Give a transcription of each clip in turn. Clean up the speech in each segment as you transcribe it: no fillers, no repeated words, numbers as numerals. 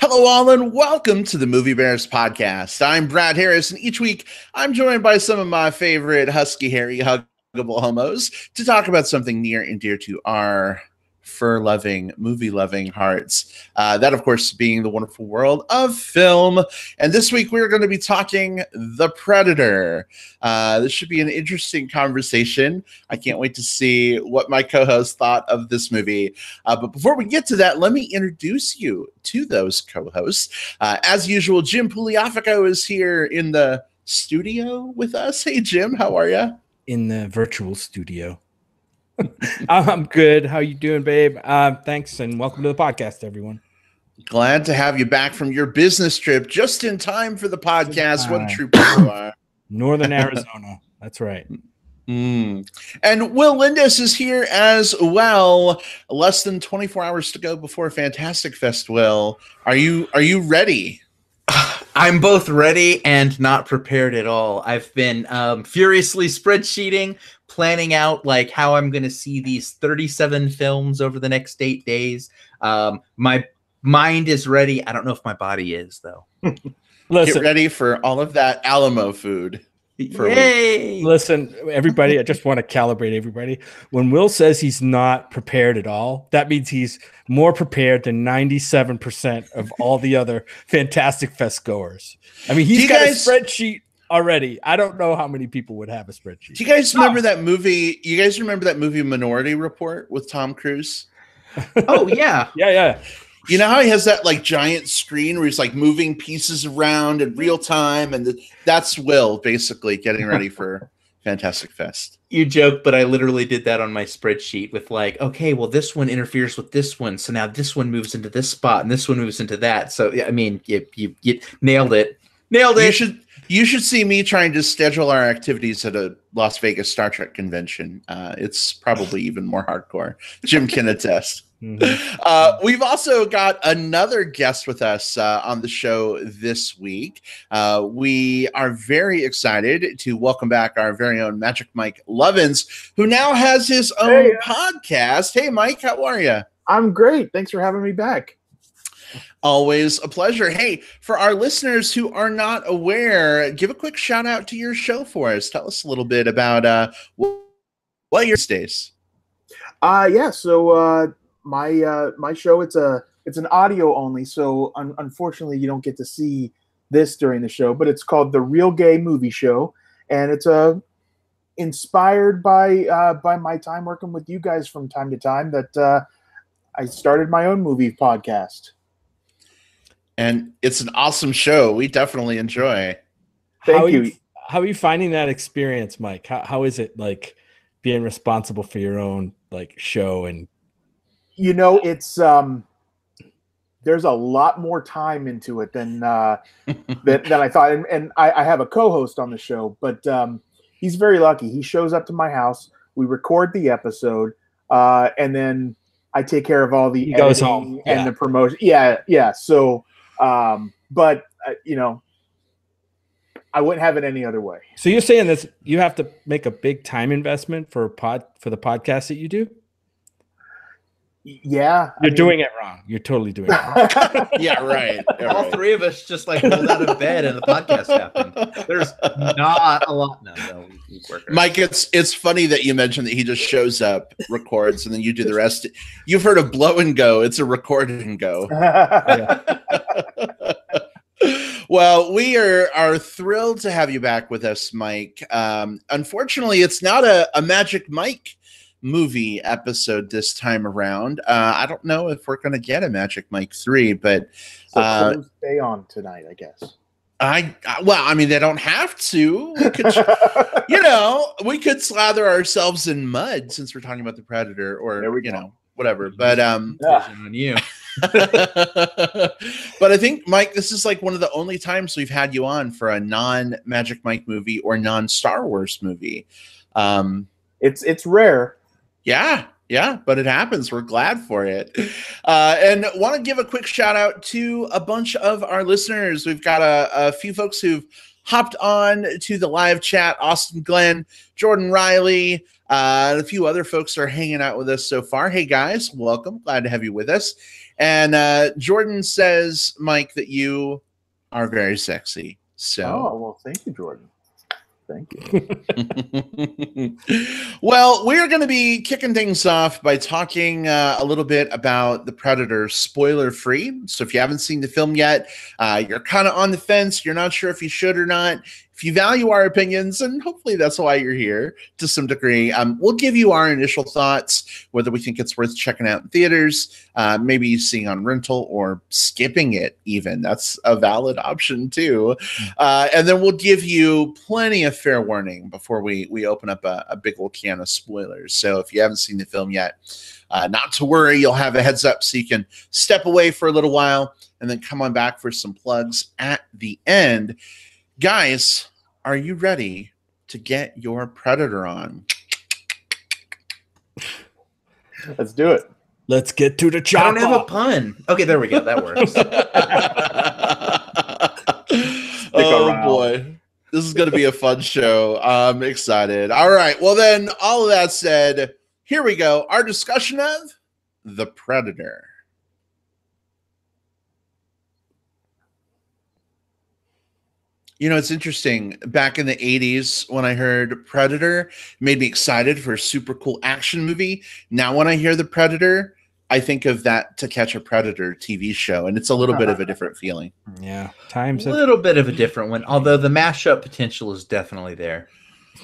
Hello, all, and welcome to the Movie Bears podcast. I'm Brad Harris, and each week I'm joined by some of my favorite husky, hairy, huggable homos to talk about something near and dear to our fur-loving, movie-loving hearts. That, of course, being the wonderful world of film. And this week we're going to be talking The Predator. This should be an interesting conversation. I can't wait to see what my co-host thought of this movie. But before we get to that, let me introduce you to those co-hosts. As usual, Jim Pugliafico is here in the studio with us. Hey, Jim, how are you? In the virtual studio. I'm good. How you doing, babe? Thanks, and welcome to the podcast, everyone. Glad to have you back from your business trip just in time for the podcast. What a trooper you are. Northern Arizona. That's right. And Will Lindis is here as well. Less than 24 hours to go before Fantastic Fest. Will, are you ready? I'm both ready and not prepared at all. I've been furiously spreadsheeting, planning out like how I'm going to see these 37 films over the next 8 days. My mind is ready. I don't know if my body is, though. Listen, get ready for all of that Alamo food. Yay! Listen, everybody, I just want to calibrate everybody. When Will says he's not prepared at all, that means he's more prepared than 97% of all the other Fantastic Fest goers. I mean, he's got a spreadsheet already. I don't know how many people would have a spreadsheet. Do you guys remember that movie? You guys remember that movie Minority Report with Tom Cruise? Oh, yeah. Yeah. You know how he has that like giant screen where he's like moving pieces around in real time, and that's Will basically getting ready for Fantastic Fest. You joke, but I literally did that on my spreadsheet with like, okay, well, this one interferes with this one, so now this one moves into this spot, and this one moves into that. So yeah, I mean, you nailed it. Nailed it. You should see me trying to schedule our activities at a Las Vegas Star Trek convention. It's probably even more hardcore. Jim can attest. Mm-hmm. We've also got another guest with us on the show this week. We are very excited to welcome back our very own Magic Mike Lovins, who now has his own podcast. Hey, Mike, how are you? I'm great. Thanks for having me back. Always a pleasure. Hey, for our listeners who are not aware, give a quick shout out to your show for us. Tell us a little bit about what your stays. So my show, it's an audio only, so unfortunately you don't get to see this during the show, but it's called The Real Gay Movie Show, and it's inspired by my time working with you guys from time to time that I started my own movie podcast. And it's an awesome show. We definitely enjoy. Thank you. How are you finding that experience, Mike? How is it like being responsible for your own like show? And it's there's a lot more time into it than I thought. And I have a co-host on the show, but he's very lucky. He shows up to my house. We record the episode, and then I take care of all the goes home and the promotion. Yeah. So. But I wouldn't have it any other way. So you're saying this, you have to make a big time investment for the podcast that you do? Yeah. You're doing it wrong. You're totally doing it wrong. Yeah, right. All three of us just like rolled out of bed and the podcast happened. There's not a lot. No, Mike, it's funny that you mentioned that he just shows up, records, and then you do the rest. You've heard of blow and go. It's a record and go. Well, we are thrilled to have you back with us, Mike. Unfortunately, it's not a Magic Mike movie episode this time around. I don't know if we're going to get a Magic Mike 3, but stay on tonight, I guess. I mean, they don't have to. We could, we could slather ourselves in mud since we're talking about the Predator, or whatever. But on you. But I think, Mike, this is like one of the only times we've had you on for a non-Magic Mike movie or non-Star Wars movie. It's rare. Yeah, but it happens. We're glad for it. And want to give a quick shout out to a bunch of our listeners. We've got a few folks who've hopped on to the live chat. Austin Glenn, Jordan Riley, A few other folks are hanging out with us so far. Hey, guys, welcome. Glad to have you with us. And Jordan says, Mike, that you are very sexy. So, Oh, well, thank you, Jordan. Thank you. Well, we're going to be kicking things off by talking a little bit about The Predator, spoiler free. So if you haven't seen the film yet, you're kind of on the fence. You're not sure if you should or not. If you value our opinions, and hopefully that's why you're here to some degree, we'll give you our initial thoughts, whether we think it's worth checking out in theaters, maybe seeing on rental or skipping it even. That's a valid option too. And then we'll give you plenty of fair warning before we open up a big old can of spoilers. So if you haven't seen the film yet, not to worry, you'll have a heads up so you can step away for a little while and then come on back for some plugs at the end. Guys, are you ready to get your Predator on? Let's do it. Let's get to the chopper. I don't have a pun. Okay, there we go. That works. Oh boy, this is going to be a fun show. I'm excited. All right, well then, all of that said, here we go. Our discussion of The Predator. You know, it's interesting. Back in the 80s, when I heard Predator, it made me excited for a super cool action movie. Now, when I hear The Predator, I think of that To Catch a Predator TV show, and it's a little bit of a different feeling. Yeah, A little bit of a different one, although the mashup potential is definitely there.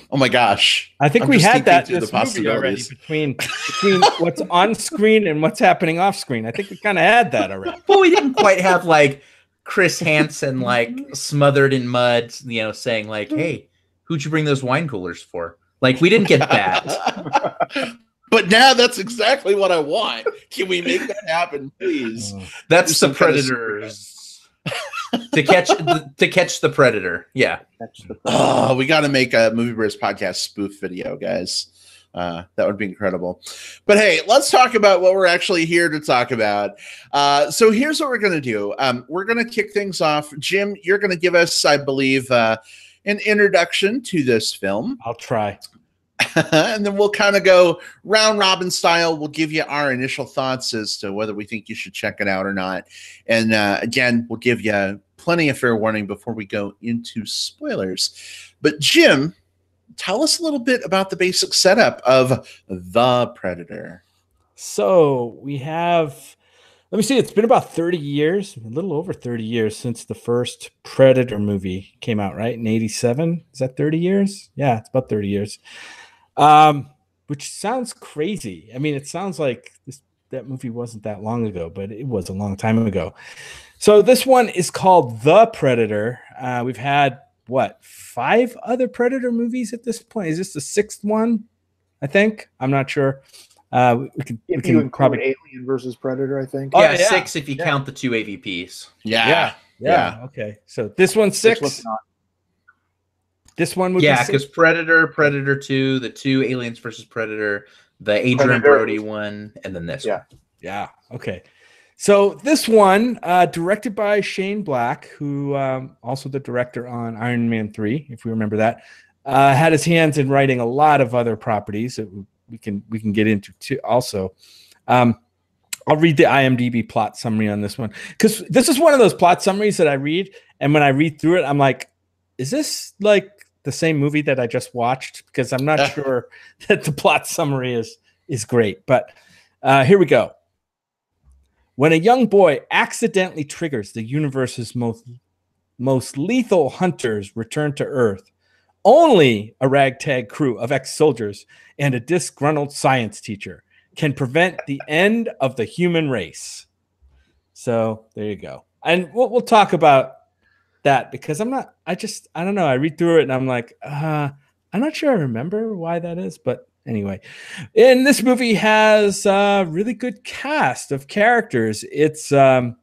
Oh my gosh. I think I'm we just had that thinking this through the movie already possibilities. between what's on screen and what's happening off screen. I think we kind of had that already. Well, we didn't quite have like Chris Hansen like smothered in mud, you know, saying like, "Hey, who'd you bring those wine coolers for?" Like, we didn't get that. But now that's exactly what I want. Can we make that happen, please? That's the Predators. to catch the Predator. Yeah. Oh, we got to make a Movie Bros podcast spoof video, guys. That would be incredible. But hey, let's talk about what we're actually here to talk about. So here's what we're going to do. We're going to kick things off. Jim, you're going to give us, I believe, an introduction to this film. I'll try. And then we'll kind of go round robin style. We'll give you our initial thoughts as to whether we think you should check it out or not. And again, we'll give you plenty of fair warning before we go into spoilers. But Jim, tell us a little bit about the basic setup of The Predator. So we have, let me see, it's been about 30 years, a little over 30 years since the first Predator movie came out, right? In 87. Is that 30 years? Yeah, it's about 30 years. Which sounds crazy. I mean, it sounds like that movie wasn't that long ago, but it was a long time ago. So this one is called The Predator. We've had, 5 other Predator movies at this point? Is this the 6th one? I think. I'm not sure. We can probably Alien versus Predator, I think. Oh, yeah, 6 if you count the 2 AVPs. Yeah. Okay. So this one's 6. This one would be 6. Because Predator 2, the 2 Aliens versus Predator, the Adrian Brody one, and then this one. Yeah. Okay. So this one, directed by Shane Black, who also the director on Iron Man 3, if we remember that, had his hands in writing a lot of other properties that we can get into too. Also, I'll read the IMDb plot summary on this one, because this is one of those plot summaries that I read, and when I read through it, I'm like, is this like the same movie that I just watched? Because I'm not sure that the plot summary is great. But here we go. When a young boy accidentally triggers the universe's most lethal hunters return to Earth, only a ragtag crew of ex-soldiers and a disgruntled science teacher can prevent the end of the human race. So there you go. And we'll talk about that, because I don't know. I read through it and I'm like, I'm not sure I remember why that is, but anyway, and this movie has a really good cast of characters. It's a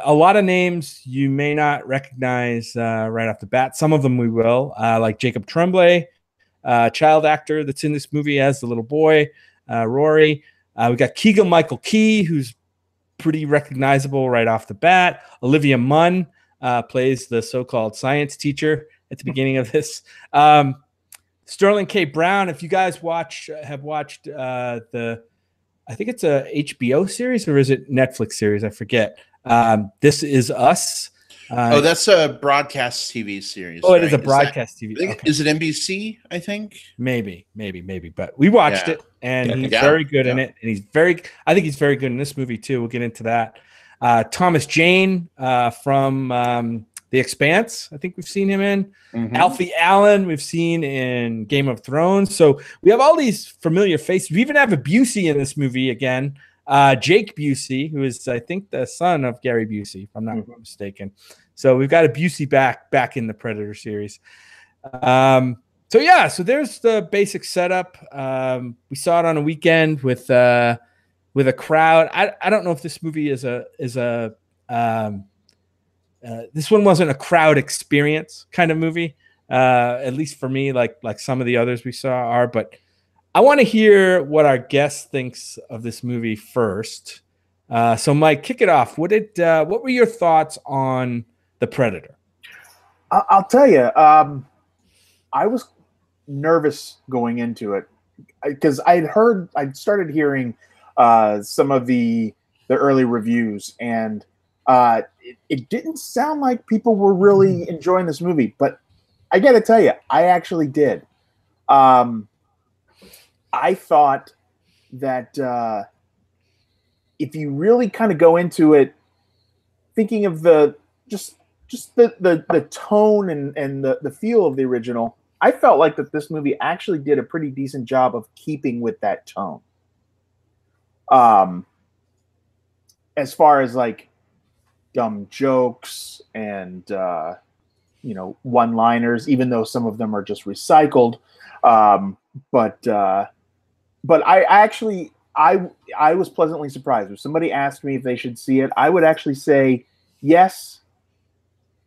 lot of names you may not recognize right off the bat. Some of them we will, like Jacob Tremblay, child actor that's in this movie as the little boy, Rory. We got Keegan-Michael Key, who's pretty recognizable right off the bat. Olivia Munn plays the so-called science teacher at the beginning of this. Sterling K. Brown. If you guys have watched I think it's a HBO series, or is it Netflix series? I forget. This Is Us. That's a broadcast TV series. Oh, it is a broadcast TV. Okay. Is it NBC? I think maybe. But we watched it, and he's very good in it, and I think he's very good in this movie too. We'll get into that. Thomas Jane from The Expanse, I think we've seen him in. Alfie Allen, we've seen in Game of Thrones. So we have all these familiar faces. We even have a Busey in this movie again. Jake Busey, who is, I think, the son of Gary Busey, if I'm not mistaken. So we've got a Busey back in the Predator series. So there's the basic setup. We saw it on a weekend with a crowd. I don't know if this movie is a this one wasn't a crowd experience kind of movie, at least for me, like some of the others we saw are. But I want to hear what our guest thinks of this movie first. So, Mike, kick it off. What were your thoughts on The Predator? I'll tell you, I was nervous going into it because I'd started hearing some of the early reviews, and it didn't sound like people were really enjoying this movie. But I got to tell you, I actually did. I thought that if you really kind of go into it, thinking of the tone and the feel of the original, I felt like that this movie actually did a pretty decent job of keeping with that tone. As far as like dumb jokes and one-liners, even though some of them are just recycled. But I was pleasantly surprised. If somebody asked me if they should see it, I would actually say yes,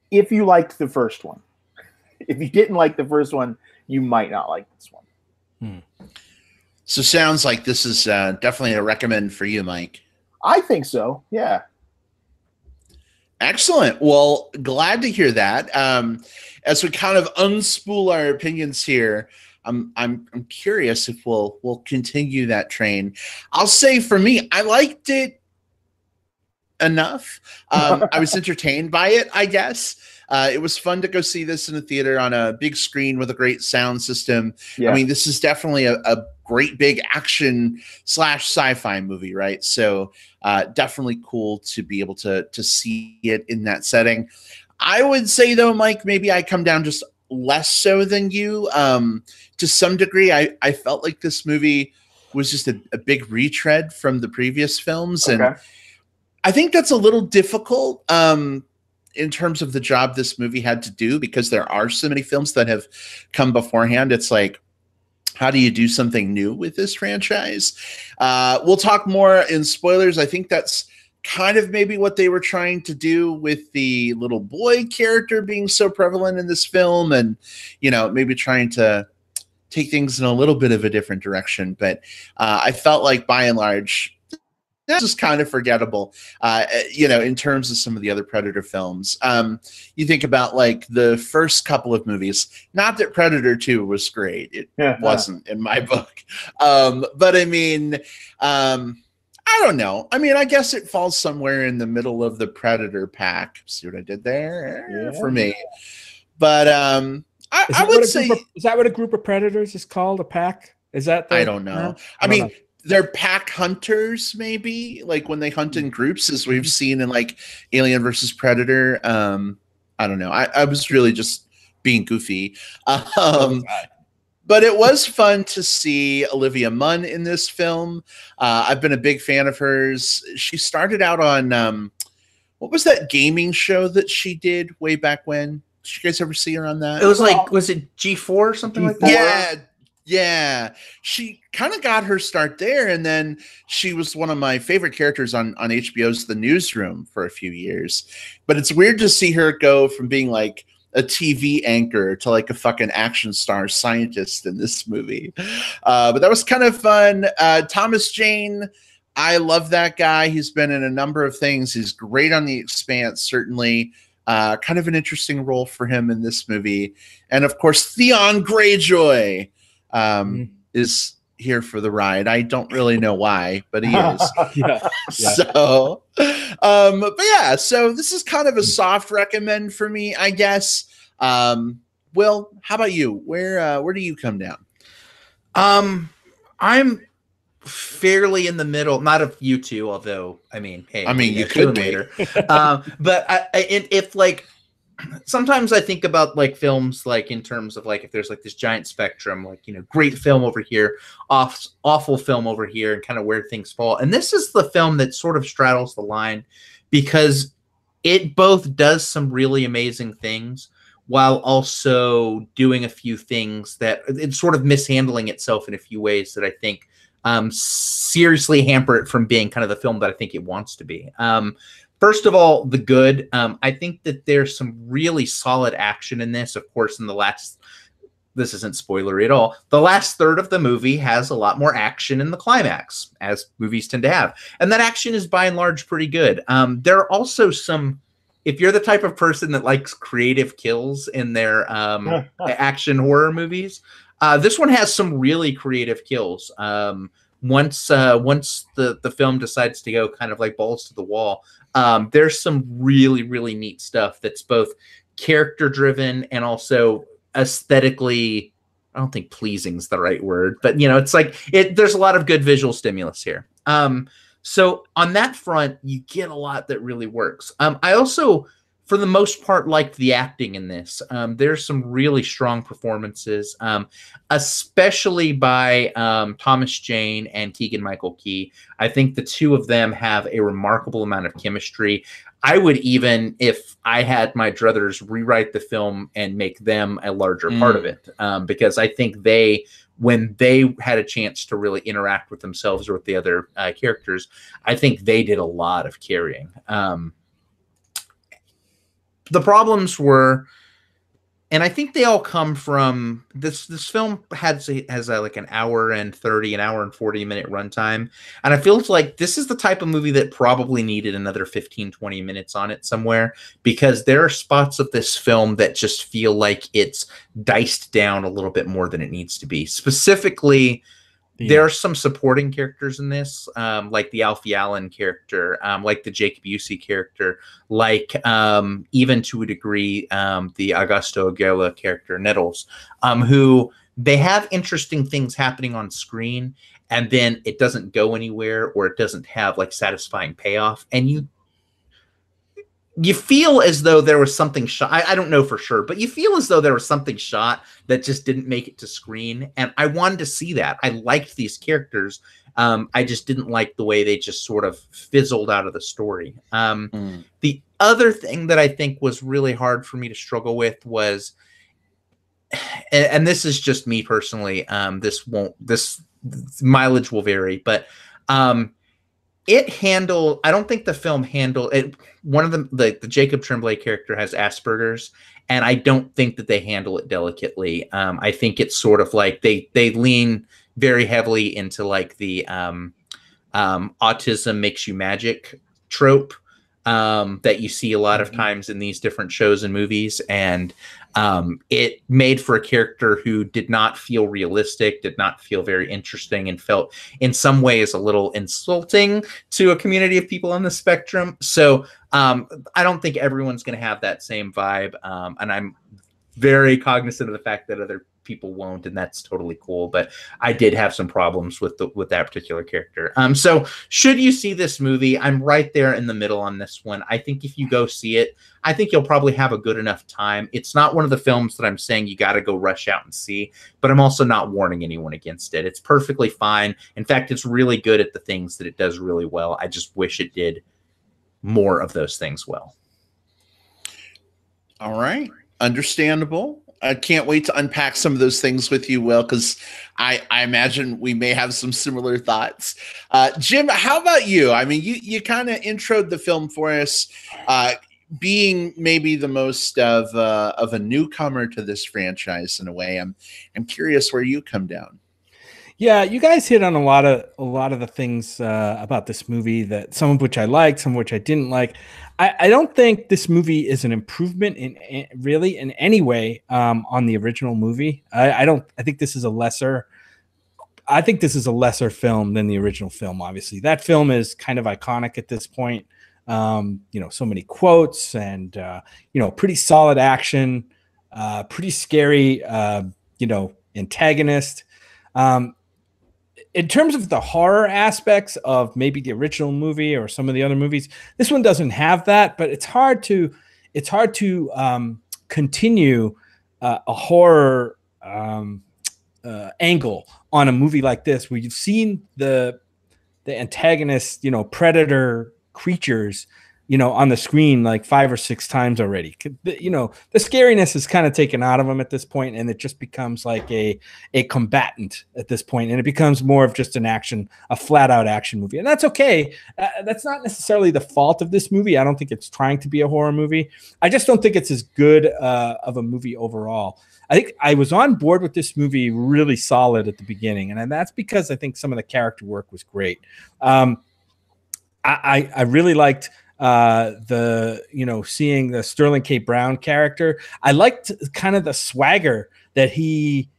if you liked the first one. If you didn't like the first one, you might not like this one. So sounds like this is definitely a recommend for you, Mike. I think so, yeah. Excellent. Well, glad to hear that. As we kind of unspool our opinions here, I'm curious if we'll continue that train. I'll say for me, I liked it enough. I was entertained by it, I guess. It was fun to go see this in a theater on a big screen with a great sound system. Yeah. I mean, this is definitely a great big action / sci-fi movie, right? So definitely cool to be able to see it in that setting. I would say though, Mike, maybe I come down just less so than you. To some degree, I felt like this movie was just a big retread from the previous films. Okay. And I think that's a little difficult in terms of the job this movie had to do, because there are so many films that have come beforehand. It's like, how do you do something new with this franchise? We'll talk more in spoilers. I think that's kind of maybe what they were trying to do with the little boy character being so prevalent in this film, and, maybe trying to take things in a little bit of a different direction. But I felt like by and large, this is kind of forgettable, in terms of some of the other Predator films. You think about like the first couple of movies, not that Predator 2 was great. It wasn't in my book. But I mean, I don't know. I mean, I guess it falls somewhere in the middle of the Predator pack. See what I did there for me? But I would say, is that what a group of predators is called? A pack? Is that? I don't know. I mean, they're pack hunters, maybe, like when they hunt in groups, as we've seen in like Alien versus Predator. I don't know. I was really just being goofy. But it was fun to see Olivia Munn in this film. I've been a big fan of hers. She started out on what was that gaming show that she did way back when? Did you guys ever see her on that? It was like, was it G4 or something like that? Yeah. She kind of got her start there, and then she was one of my favorite characters on HBO's The Newsroom for a few years. But it's weird to see her go from being like a TV anchor to like a fucking action star scientist in this movie. But that was kind of fun. Thomas Jane, I love that guy. He's been in a number of things. He's great on The Expanse, certainly. Kind of an interesting role for him in this movie. And of course, Theon Greyjoy is here for the ride. I don't really know why, but he is. Yeah. So, but yeah, so this is kind of a soft recommend for me, I guess. Will, how about you? Where do you come down? I'm fairly in the middle, not of you two, although hey, you could be. But if like, sometimes I think about like films like in terms of like if there's like this giant spectrum, like, you know, great film over here, awful film over here, and kind of where things fall. And this is the film that sort of straddles the line, because it both does some really amazing things while also doing a few things that it's sort of mishandling itself in a few ways that I think seriously hamper it from being kind of the film that I think it wants to be. First of all, the good. I think that there's some really solid action in this. Of course, in the last, this isn't spoilery at all, the last third of the movie has a lot more action in the climax, as movies tend to have. And that action is by and large pretty good. There are also some, if you're the type of person that likes creative kills in their action horror movies, this one has some really creative kills. Once the film decides to go kind of like balls to the wall, there's some really, really neat stuff that's both character driven and also aesthetically, I don't think pleasing is the right word, but you know, it's like there's a lot of good visual stimulus here. So on that front, you get a lot that really works. I also, for the most part, liked the acting in this. There's some really strong performances, especially by Thomas Jane and Keegan-Michael Key. I think the two of them have a remarkable amount of chemistry. I would even, if I had my druthers, rewrite the film and make them a larger part of it, because I think when they had a chance to really interact with themselves or with the other characters, I think they did a lot of carrying. The problems were, and I think they all come from this film has like an hour and 30, an hour and 40-minute runtime. And I feel like this is the type of movie that probably needed another 15, 20 minutes on it somewhere, because there are spots of this film that just feel like it's diced down a little bit more than it needs to be. Specifically, there are some supporting characters in this, like the Alfie Allen character, like the Jacob Busey character, like even to a degree the Augusto Aguilera character, Nettles, who they have interesting things happening on screen, and then it doesn't go anywhere, or it doesn't have like satisfying payoff, and you feel as though there was something shot. I don't know for sure, but you feel as though there was something shot that just didn't make it to screen. And I wanted to see that. I liked these characters. I just didn't like the way they just sort of fizzled out of the story. The other thing that I think was really hard for me to struggle with was, and this is just me personally, this mileage will vary, but I don't think the film handled it. One of the Jacob Tremblay character has Asperger's, and I don't think that they handle it delicately. I think it's sort of like they lean very heavily into like the autism makes you magic trope that you see a lot of times in these different shows and movies. And it made for a character who did not feel realistic, did not feel very interesting, and felt in some ways a little insulting to a community of people on the spectrum. So I don't think everyone's going to have that same vibe. And I'm very cognizant of the fact that other people won't, and that's totally cool. But I did have some problems with that particular character. So should you see this movie, I'm right there in the middle on this one. I think if you go see it, I think you'll probably have a good enough time. It's not one of the films that I'm saying you got to go rush out and see, but I'm also not warning anyone against it. It's perfectly fine. In fact, it's really good at the things that it does really well. I just wish it did more of those things well. All right. Understandable. I can't wait to unpack some of those things with you, Will, because I imagine we may have some similar thoughts. Jim, how about you? I mean, you kind of introed the film for us, being maybe the most of a newcomer to this franchise in a way. I'm curious where you come down. Yeah, you guys hit on a lot of the things about this movie, that some of which I liked, some of which I didn't like. I don't think this movie is an improvement in really in any way on the original movie. I don't. I think this is a lesser. I think this is a lesser film than the original film. Obviously, that film is kind of iconic at this point. So many quotes and pretty solid action, pretty scary. Antagonist. In terms of the horror aspects of maybe the original movie or some of the other movies, this one doesn't have that. But it's hard to continue a horror angle on a movie like this, where you've seen the antagonist, predator creatures, on the screen like 5 or 6 times already. The scariness is kind of taken out of them at this point, and it just becomes like a combatant at this point, and it becomes more of just a flat out action movie. And that's okay. That's not necessarily the fault of this movie. I don't think it's trying to be a horror movie. I just don't think it's as good of a movie overall. I think I was on board with this movie really solid at the beginning, and that's because I think some of the character work was great. I really liked seeing the Sterling K. Brown character. I liked kind of the swagger that he,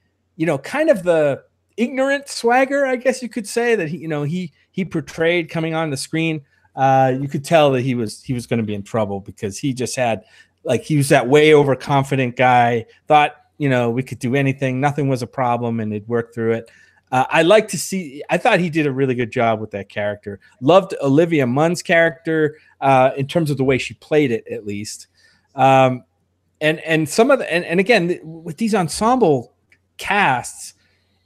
kind of the ignorant swagger, I guess you could say, that he portrayed coming on the screen. You could tell that he was going to be in trouble, because he just had, like, he was that way overconfident guy, thought, we could do anything, nothing was a problem, and he'd work through it. I thought he did a really good job with that character. Loved Olivia Munn's character in terms of the way she played it, at least. And again, with these ensemble casts,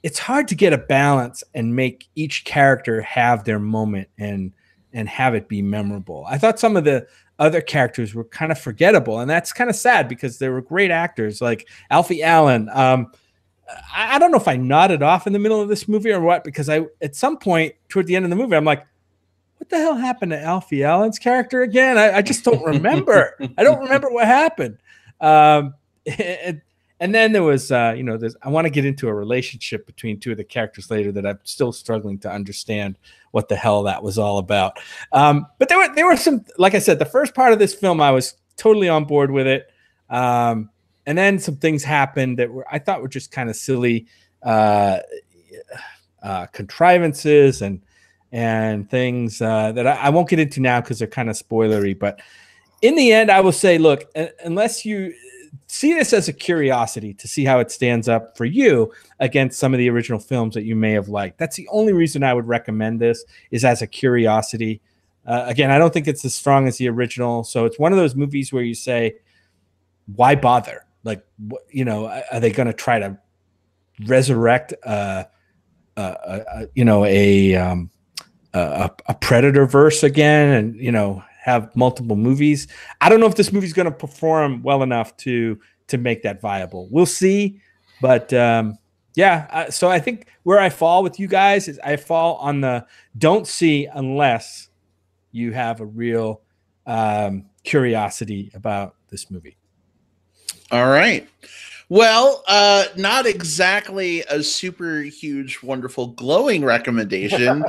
it's hard to get a balance and make each character have their moment and have it be memorable. I thought some of the other characters were kind of forgettable, and that's kind of sad, because they were great actors, like Alfie Allen. I don't know if I nodded off in the middle of this movie or what, because at some point toward the end of the movie, I'm like, what the hell happened to Alfie Allen's character again? I just don't remember. I don't remember what happened. And then there was, I want to get into a relationship between two of the characters later that I'm still struggling to understand what the hell that was all about. But there were some, like I said, the first part of this film, I was totally on board with it. And then some things happened that I thought were just kind of silly contrivances and things that I won't get into now because they're kind of spoilery. But in the end, I will say, look, unless you see this as a curiosity to see how it stands up for you against some of the original films that you may have liked, that's the only reason I would recommend this, is as a curiosity. Again, I don't think it's as strong as the original. So it's one of those movies where you say, why bother? Like, are they going to try to resurrect a Predator verse again, and have multiple movies? I don't know if this movie's going to perform well enough to make that viable. We'll see, but so I think where I fall with you guys is I fall on the don't see unless you have a real curiosity about this movie. All right. Well, not exactly a super huge, wonderful, glowing recommendation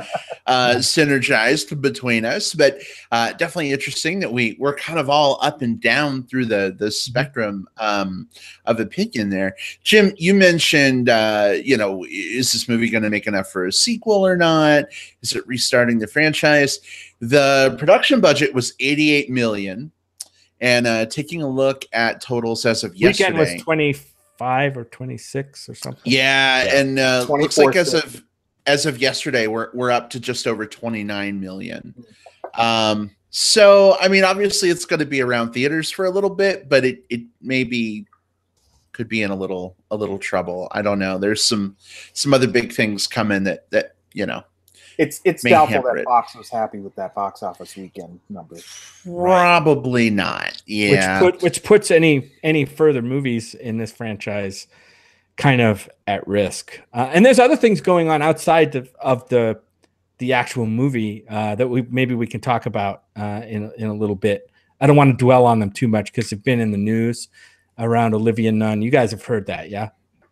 synergized between us, but definitely interesting that we're kind of all up and down through the spectrum of opinion there. Jim, you mentioned, is this movie going to make enough for a sequel or not? Is it restarting the franchise? The production budget was $88 million. And taking a look at totals as of yesterday, weekend was 25 or 26 or something. Yeah, and looks like as of yesterday, we're up to just over 29 million. So I mean, obviously, it's going to be around theaters for a little bit, but it maybe could be in a little trouble. I don't know. There's some other big things coming that It's doubtful that Fox was happy with that box office weekend number. Probably not. Yeah. Which puts any further movies in this franchise kind of at risk. And there's other things going on outside of the actual movie that we can talk about in a little bit. I don't want to dwell on them too much because they've been in the news around Olivia Nunn. You guys have heard that, yeah?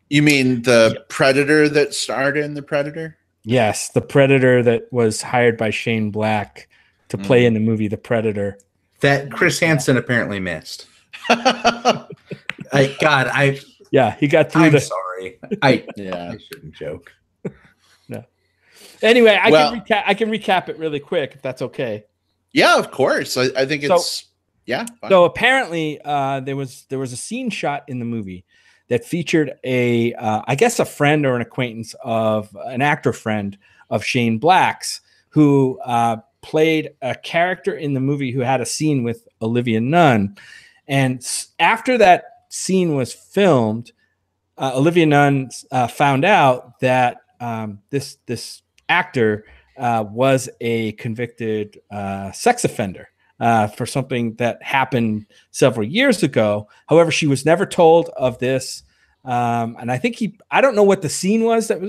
You mean the Predator that starred in The Predator? Yes, the Predator that was hired by Shane Black to play in the movie The Predator. That Chris Hansen apparently missed. Yeah, he got through. I'm sorry. I shouldn't joke. No. Anyway, I can recap it really quick if that's okay. Yeah, of course. I think it's fine. So apparently, there was a scene shot in the movie that featured I guess a friend or an acquaintance of an actor friend of Shane Black's, who played a character in the movie who had a scene with Olivia Nunn. And after that scene was filmed, Olivia Nunn found out that this actor was a convicted sex offender for something that happened several years ago. However, she was never told of this. And I think I don't know what the scene was that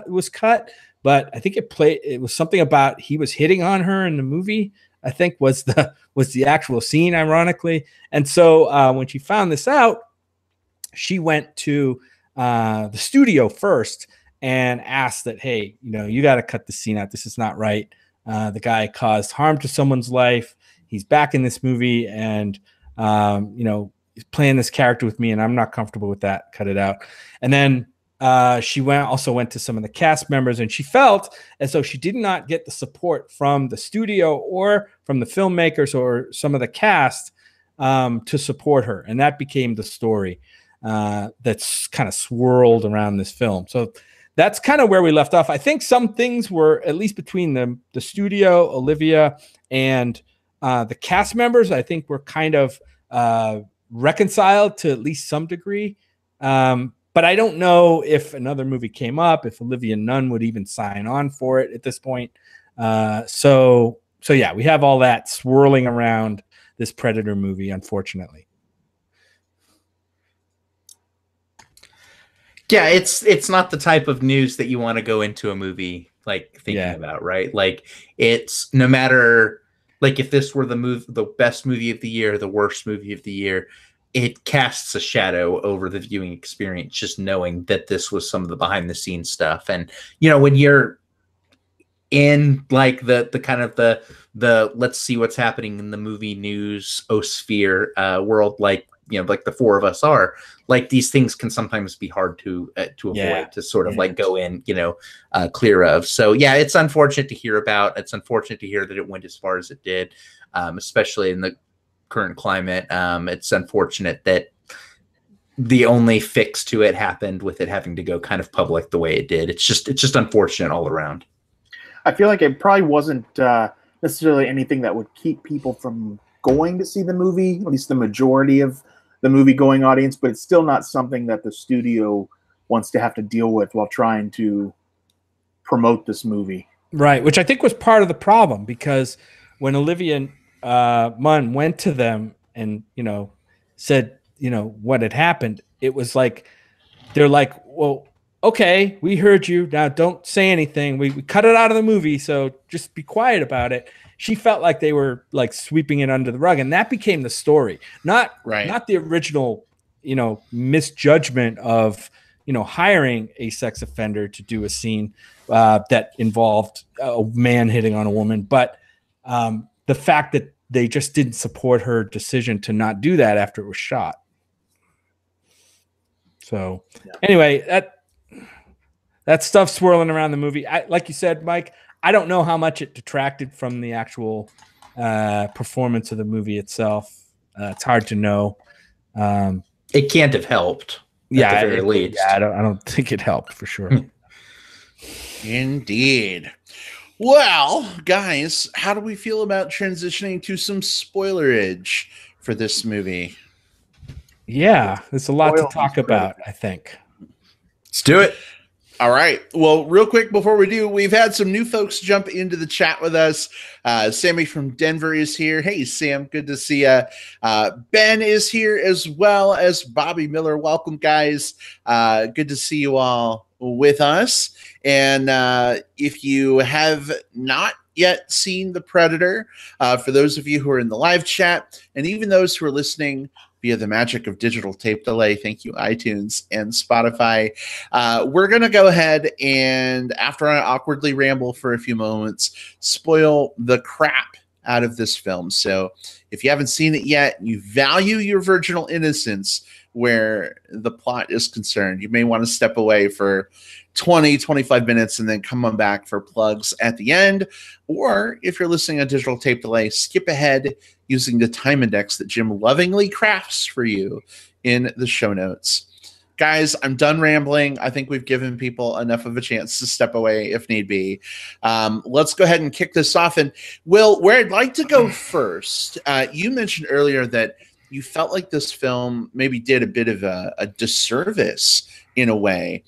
was cut, but I think it was something about he was hitting on her in the movie, I think was the actual scene, ironically. And so when she found this out, she went to the studio first and asked that, hey, you got to cut the scene out. This is not right. The guy caused harm to someone's life. He's back in this movie and, he's playing this character with me and I'm not comfortable with that. Cut it out. And then she also went to some of the cast members and she felt as though she did not get the support from the studio or from the filmmakers or some of the cast to support her. And that became the story that's kind of swirled around this film. So that's kind of where we left off. I think some things were, at least between the studio, Olivia, and the cast members, I think were kind of reconciled to at least some degree. But I don't know if another movie came up, if Olivia Nunn would even sign on for it at this point. So yeah, we have all that swirling around this Predator movie, unfortunately. Yeah, it's not the type of news that you want to go into a movie like thinking about, right? Like it's no matter like if this were the best movie of the year, the worst movie of the year, it casts a shadow over the viewing experience just knowing that this was some of the behind the scenes stuff. And when you're in like the kind of the let's see what's happening in the movie news sphere world, like like the four of us are, like these things can sometimes be hard to avoid, to sort of like go in, clear of. So yeah, it's unfortunate to hear about. It's unfortunate to hear that it went as far as it did, especially in the current climate. It's unfortunate that the only fix to it happened with it having to go kind of public the way it did. It's just unfortunate all around. I feel like it probably wasn't necessarily anything that would keep people from going to see the movie, at least the majority of the movie going audience, but it's still not something that the studio wants to have to deal with while trying to promote this movie. Right, which I think was part of the problem, because when Olivia Munn went to them and, said, what had happened, it was like, they're like, well, okay, we heard you. Now don't say anything. We cut it out of the movie, so just be quiet about it. She felt like they were like sweeping it under the rug, and that became the story, not the original, misjudgment of, hiring a sex offender to do a scene that involved a man hitting on a woman, but the fact that they just didn't support her decision to not do that after it was shot. So anyway, that stuff swirling around the movie. Like you said, Mike, I don't know how much it detracted from the actual performance of the movie itself. It's hard to know. It can't have helped. At the very least. Yeah, I don't think it helped for sure. Indeed. Well, guys, how do we feel about transitioning to some spoilerage for this movie? Yeah, there's a lot to talk about, I think. Let's do it. All right. Well, real quick before we do, we've had some new folks jump into the chat with us. Sammy from Denver is here. Hey, Sam, good to see you. Ben is here as well as Bobby Miller. Welcome, guys. Good to see you all with us. And if you have not yet seen The Predator, for those of you who are in the live chat, and even those who are listening via the magic of digital tape delay, thank you, iTunes and Spotify, we're going to go ahead and, after I awkwardly ramble for a few moments, spoil the crap out of this film. So if you haven't seen it yet, you value your virginal innocence where the plot is concerned, you may want to step away for 20-25 minutes and then come on back for plugs at the end. Or if you're listening on digital tape delay, skip ahead using the time index that Jim lovingly crafts for you in the show notes. Guys, I'm done rambling. I think we've given people enough of a chance to step away if need be. Let's go ahead and kick this off. And Will, where I'd like to go first, you mentioned earlier that you felt like this film maybe did a bit of a disservice in a way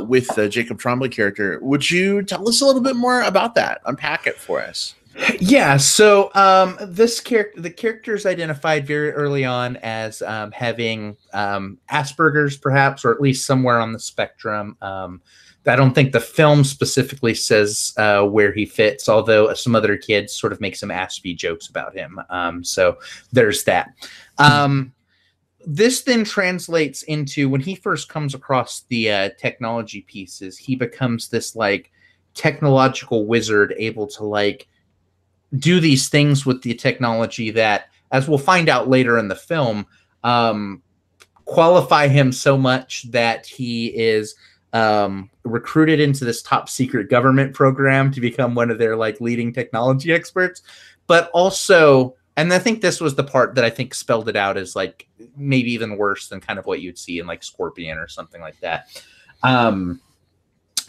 with the Jacob Tremblay character. Would you tell us a little bit more about that? Unpack it for us. Yeah, so the character's identified very early on as having Asperger's, perhaps, or at least somewhere on the spectrum. I don't think the film specifically says where he fits, although some other kids sort of make some Aspie jokes about him. So there's that. This then translates into, when he first comes across the technology pieces, he becomes this like technological wizard, able to like do these things with the technology that, as we'll find out later in the film, qualify him so much that he is recruited into this top secret government program to become one of their like leading technology experts. But also, and I think this was the part that I think spelled it out as like maybe even worse than kind of what you'd see in like Scorpion or something like that.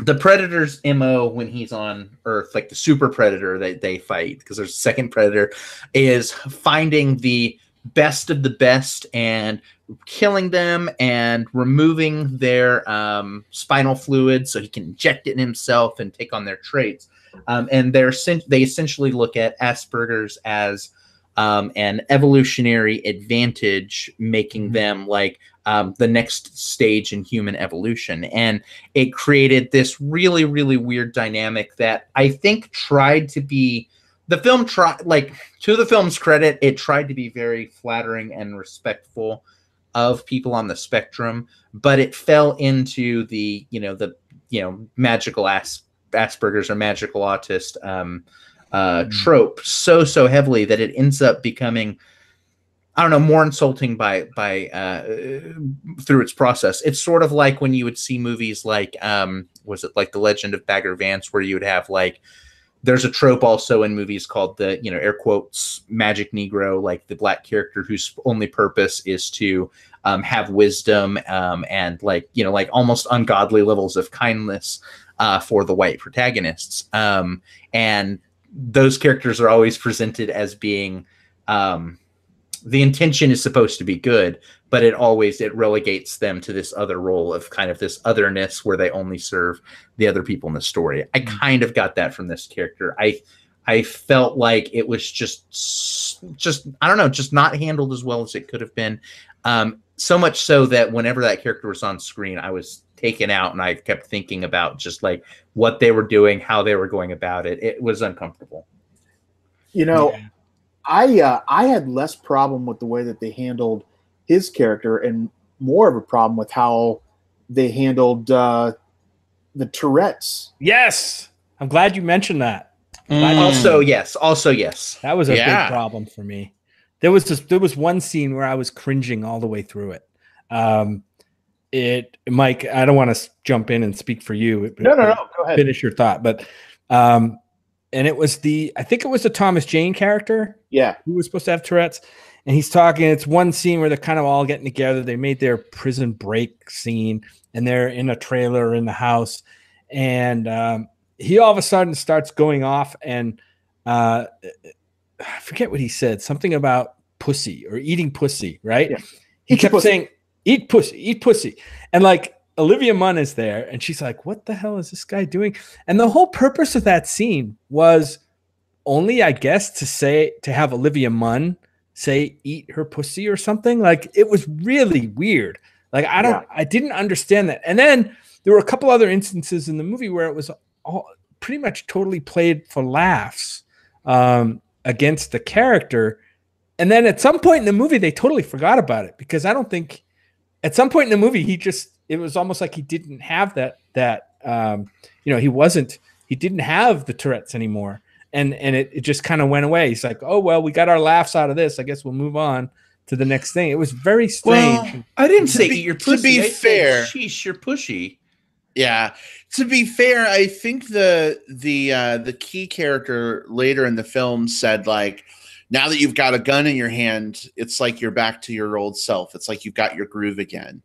The Predator's MO when he's on Earth, like the super predator that they fight, because there's a second predator, is finding the best of the best and killing them and removing their spinal fluid so he can inject it in himself and take on their traits. And they essentially look at Asperger's as an evolutionary advantage, making them like the next stage in human evolution. And it created this really, really weird dynamic that I think tried to be, the film tried, like, to the film's credit, it tried to be very flattering and respectful of people on the spectrum, but it fell into the magical Asperger's or magical autist trope so heavily that it ends up becoming, I don't know, more insulting by through its process. It's sort of like when you would see movies like was it like The Legend of Bagger Vance, where you would have like, there's a trope also in movies called the, air quotes, magic Negro, like the black character whose only purpose is to have wisdom and like almost ungodly levels of kindness for the white protagonists. And those characters are always presented as being, the intention is supposed to be good, but it relegates them to this other role of kind of this otherness where they only serve the other people in the story. I kind of got that from this character. I felt like it was just I don't know, just not handled as well as it could have been. So much so that whenever that character was on screen, I was taken out and I kept thinking about just like what they were doing, how they were going about it. It was uncomfortable. I had less problem with the way that they handled his character and more of a problem with how they handled the Tourette's. Yes. I'm glad you mentioned that. Also, yes. That was a big problem for me. There was one scene where I was cringing all the way through it. Mike, I don't want to jump in and speak for you. No. Go ahead. Finish your thought. But and it was I think it was the Thomas Jane character. Yeah. Who was supposed to have Tourette's. And he's talking. It's one scene where they're kind of all getting together. They made their prison break scene and they're in a trailer in the house. And he all of a sudden starts going off and I forget what he said. Something about pussy or eating pussy, right? Yeah. He kept saying, eat pussy. And like Olivia Munn is there and she's like, what the hell is this guy doing? And the whole purpose of that scene was only, I guess, to have Olivia Munn say eat her pussy or something. Like it was really weird. Like I didn't understand that. And then there were a couple other instances in the movie where it was all pretty much totally played for laughs against the character. And then at some point in the movie, they totally forgot about it, because I don't think at some point in the movie, it was almost like he didn't have he didn't have the Tourette's anymore. And it just kind of went away. He's like, oh, well, we got our laughs out of this. I guess we'll move on to the next thing. It was very strange. Well, I didn't say eat your pussy. To be fair, sheesh, you're pushy. Yeah. To be fair, I think the key character later in the film said, like, now that you've got a gun in your hand, it's like you're back to your old self. It's like you've got your groove again.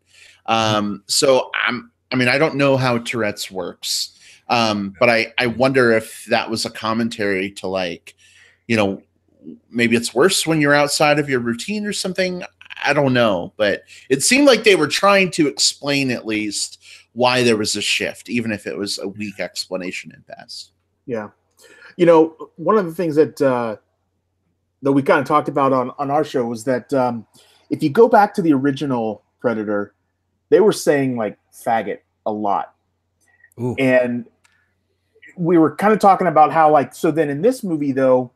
So I don't know how Tourette's works. But I wonder if that was a commentary to, like, maybe it's worse when you're outside of your routine or something. I don't know, but it seemed like they were trying to explain at least why there was a shift, even if it was a weak explanation at best. Yeah. One of the things that we kind of talked about on our show was that if you go back to the original Predator, they were saying, like, faggot a lot. Ooh. And we were kind of talking about how, like, so then in this movie, though,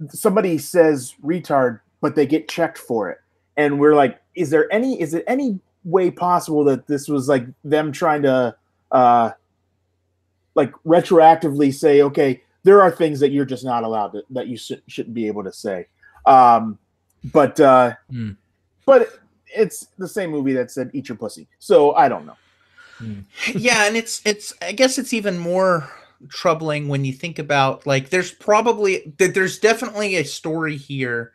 somebody says retard, but they get checked for it. And we're like, is it any way possible that this was, like, them trying to like retroactively say, okay, there are things that you're just not allowed that you shouldn't be able to say. But it's the same movie that said eat your pussy. So I don't know. Yeah, and it's I guess it's even more troubling when you think about, like, there's definitely a story here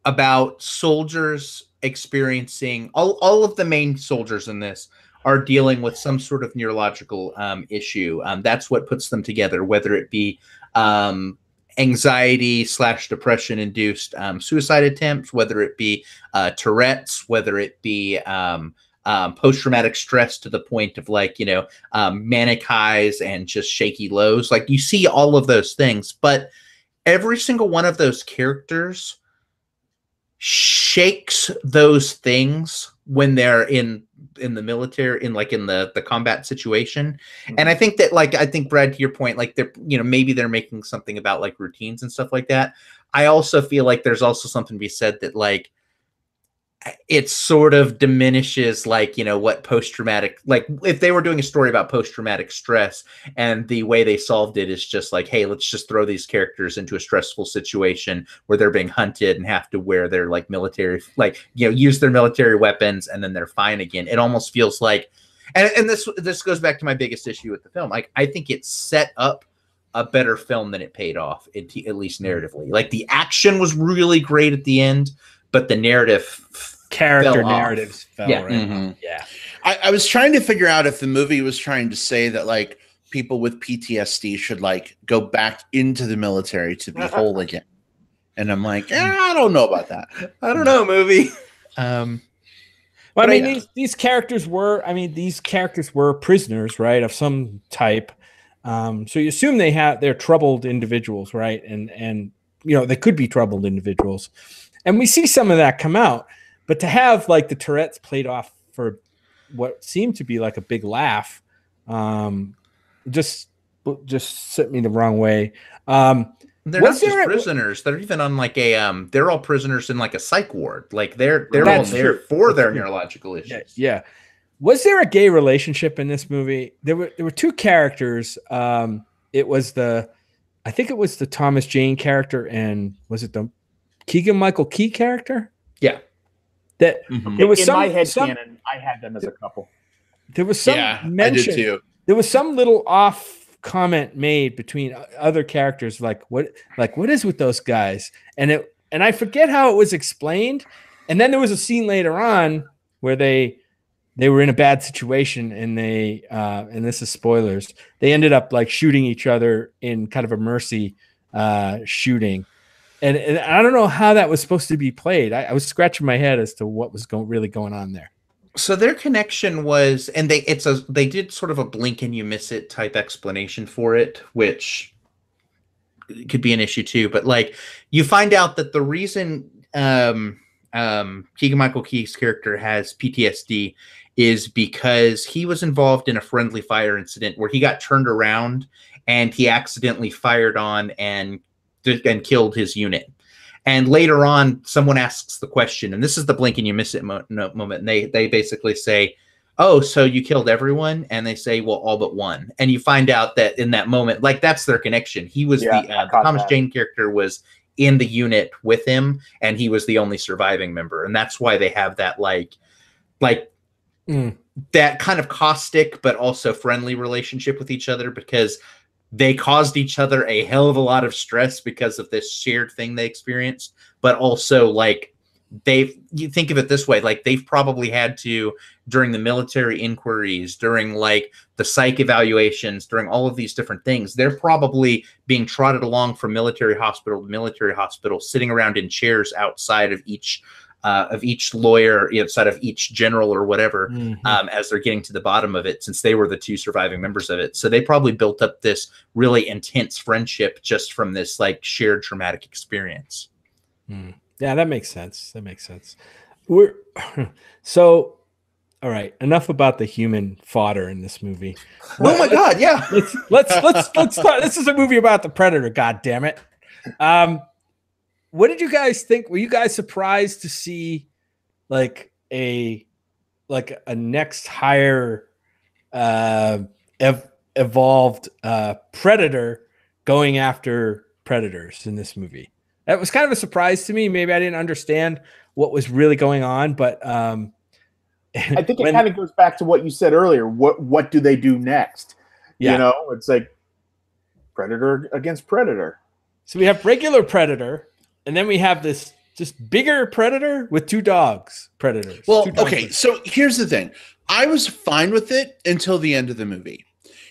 about soldiers experiencing, all of the main soldiers in this are dealing with some sort of neurological issue. That's what puts them together, whether it be anxiety/depression induced suicide attempts, whether it be Tourette's, whether it be post-traumatic stress to the point of, like, manic highs and just shaky lows. Like, you see all of those things, but every single one of those characters shakes those things when they're in the military, in the combat situation. And I think that, like, Brad, to your point, like, they're, maybe they're making something about, like, routines and stuff like that. I also feel like there's also something to be said that, like, it sort of diminishes, like, what post-traumatic, like, if they were doing a story about post-traumatic stress and the way they solved it is just like, hey, let's just throw these characters into a stressful situation where they're being hunted and have to wear their, like, military, like, use their military weapons, and then they're fine again. It almost feels like, and this goes back to my biggest issue with the film. Like, I think it set up a better film than it paid off, at least narratively. Like, the action was really great at the end, but the character narratives fell yeah. Right. Mm-hmm. Yeah. I was trying to figure out if the movie was trying to say that, like, people with PTSD should, like, go back into the military to be whole again. And I'm like, I don't know about that. I don't know, movie. Well, I mean, these characters were prisoners, right, of some type. So you assume they're troubled individuals, right? And they could be troubled individuals. And we see some of that come out, but to have, like, the Tourette's played off for what seemed to be like a big laugh, just set me the wrong way. They're not just prisoners. They're even on, like, they're all prisoners in, like, a psych ward. Like, they're all there for their neurological issues. Yeah. Was there a gay relationship in this movie? There were two characters. I think it was the Thomas Jane character, and was it the Keegan-Michael Key character? Yeah. That it was in my head canon, I had them as a couple. There was some mention. I did too. There was some little off comment made between other characters, like what is with those guys? And I forget how it was explained. And then there was a scene later on where they were in a bad situation, and they and this is spoilers, they ended up, like, shooting each other in kind of a mercy shooting. And I don't know how that was supposed to be played. I was scratching my head as to what was really going on there. So their connection was, and they did sort of a blink and you miss it type explanation for it, which could be an issue too. But, like, you find out that the reason Keegan-Michael Key's character has PTSD is because he was involved in a friendly fire incident where he got turned around and he accidentally fired on and killed his unit. And later on, someone asks the question, and this is the blink and you miss it moment. And they basically say, "Oh, so you killed everyone?" And they say, "Well, all but one." And you find out that in that moment, like that's their connection. He was the Thomas Jane character was in the unit with him, and he was the only surviving member, and that's why they have that that kind of caustic but also friendly relationship with each other, because they caused each other a hell of a lot of stress because of this shared thing they experienced. But also, like, you think of it this way, like they've probably had to, during the military inquiries, during like the psych evaluations, during all of these different things, they're probably being trotted along from military hospital to military hospital, sitting around in chairs outside of each lawyer, outside of each general or whatever, as they're getting to the bottom of it, since they were the two surviving members of it. So they probably built up this really intense friendship just from this like shared traumatic experience. Yeah, that makes sense. We're so all right. Enough about the human fodder in this movie. Oh my God! Yeah, let's start. This is a movie about the Predator. God damn it! What did you guys think? Were you guys surprised to see like a next higher evolved Predator going after predators in this movie? That was kind of a surprise to me. Maybe I didn't understand what was really going on, but I think it kind of goes back to what you said earlier. What do they do next? Yeah. You know, it's like Predator against Predator. So we have regular Predator, and then we have this just bigger Predator with two dogs. Predators. Well, okay. So here's the thing. I was fine with it until the end of the movie.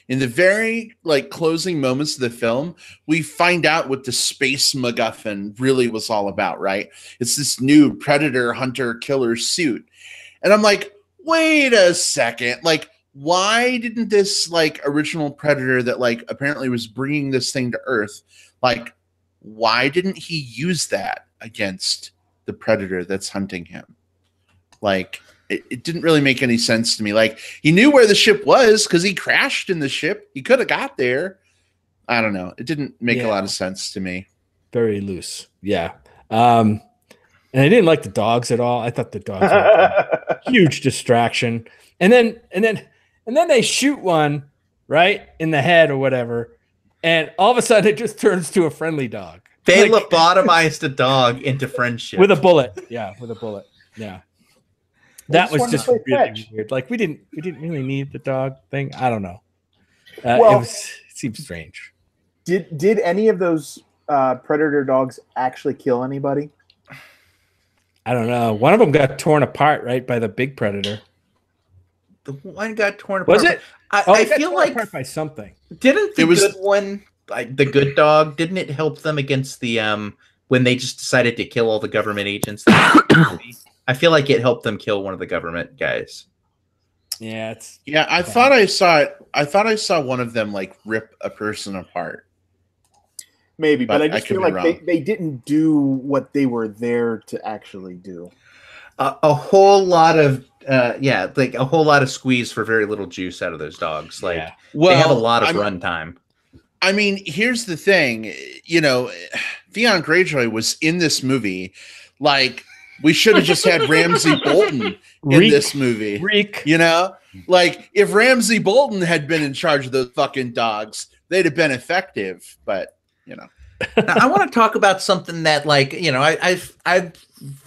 In the very like closing moments of the film, we find out what the space MacGuffin really was all about, right? It's this new predator hunter killer suit. And I'm like, wait a second. Like, why didn't this like original predator that like apparently was bringing this thing to Earth, like, why didn't he use that against the predator that's hunting him? Like, it didn't really make any sense to me. Like, he knew where the ship was because he crashed in the ship. He could have got there. I don't know. It didn't make a lot of sense to me. Very loose. Yeah. And I didn't like the dogs at all. I thought the dogs were a huge distraction. And then they shoot one right in the head or whatever. And all of a sudden it just turns to a friendly dog. They lobotomized a dog into friendship. With a bullet. Yeah, with a bullet. Yeah. That was just really weird. Like we didn't really need the dog thing. I don't know. It seems strange. Did any of those predator dogs actually kill anybody? I don't know. One of them got torn apart, right, by the big predator. The one got torn apart. Was it? I feel like apart by something. Didn't the good one, like the good dog, didn't it help them against the when they just decided to kill all the government agents? I feel like it helped them kill one of the government guys. Yeah, I thought I saw it. I thought I saw one of them like rip a person apart. Maybe, but I just feel like they didn't do what they were there to actually do. A whole lot of like a whole lot of squeeze for very little juice out of those dogs. Like they have a lot of run time. I mean, here's the thing. You know, Theon Greyjoy was in this movie. Like, we should have just had Ramsay Bolton in this movie. You know, like if Ramsay Bolton had been in charge of those fucking dogs, they'd have been effective. But you know, now, I want to talk about something that, like, you know, I've